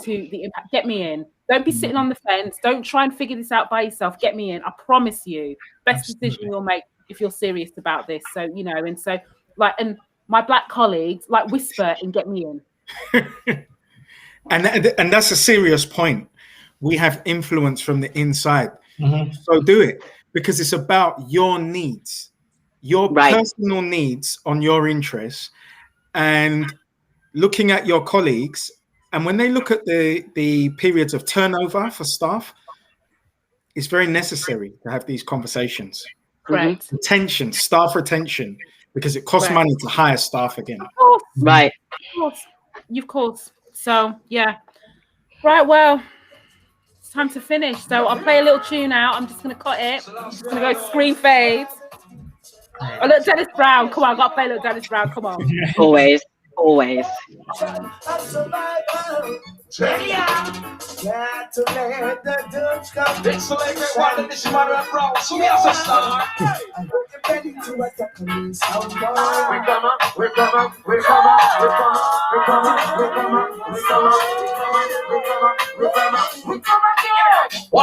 the impact. Get me in. Don't be sitting on the fence. Don't try and figure this out by yourself. Get me in. I promise you, best decision you'll make if you're serious about this. So, you know, and so like, and my Black colleagues, like whisper and get me in. And that's a serious point. We have influence from the inside. So do it, because it's about your needs, your personal needs on your interests, and looking at your colleagues. And when they look at the periods of turnover for staff, it's very necessary to have these conversations. Correct. Retention, staff retention, because it costs money to hire staff again. Of course. Right. Of course. So yeah. Right, well, it's time to finish. So I'll play a little tune out. I'm just gonna cut it. I'm just gonna go screen fade. Oh look, Dennis Brown. Come on, I gotta play a little Dennis Brown. Come on. Always. Want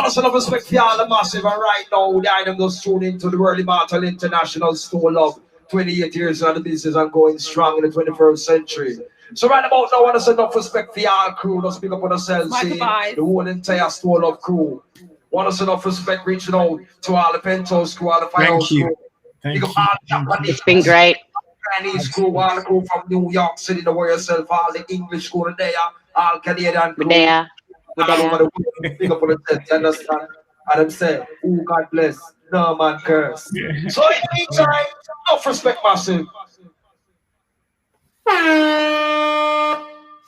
to send up respect for y'all the massive, and right now the item goes tuned into the World Immortal International Store Love. 28 years on the business and going strong in the 21st century. So right about now, I want to send up respect for y'all crew. Don't speak up on ourselves, see the whole entire Store Love crew. Want to send up respect reaching out to all the Pentos crew, all the Firehouse crew. Thank you. It's been great. Chinese crew, all the crew from New York City, the way yourself, all the English crew there, all Canadian crew. All over the world, pick up on the set, you understand? And them say, oh, God bless, no man curse. So in the meantime, enough respect, massive.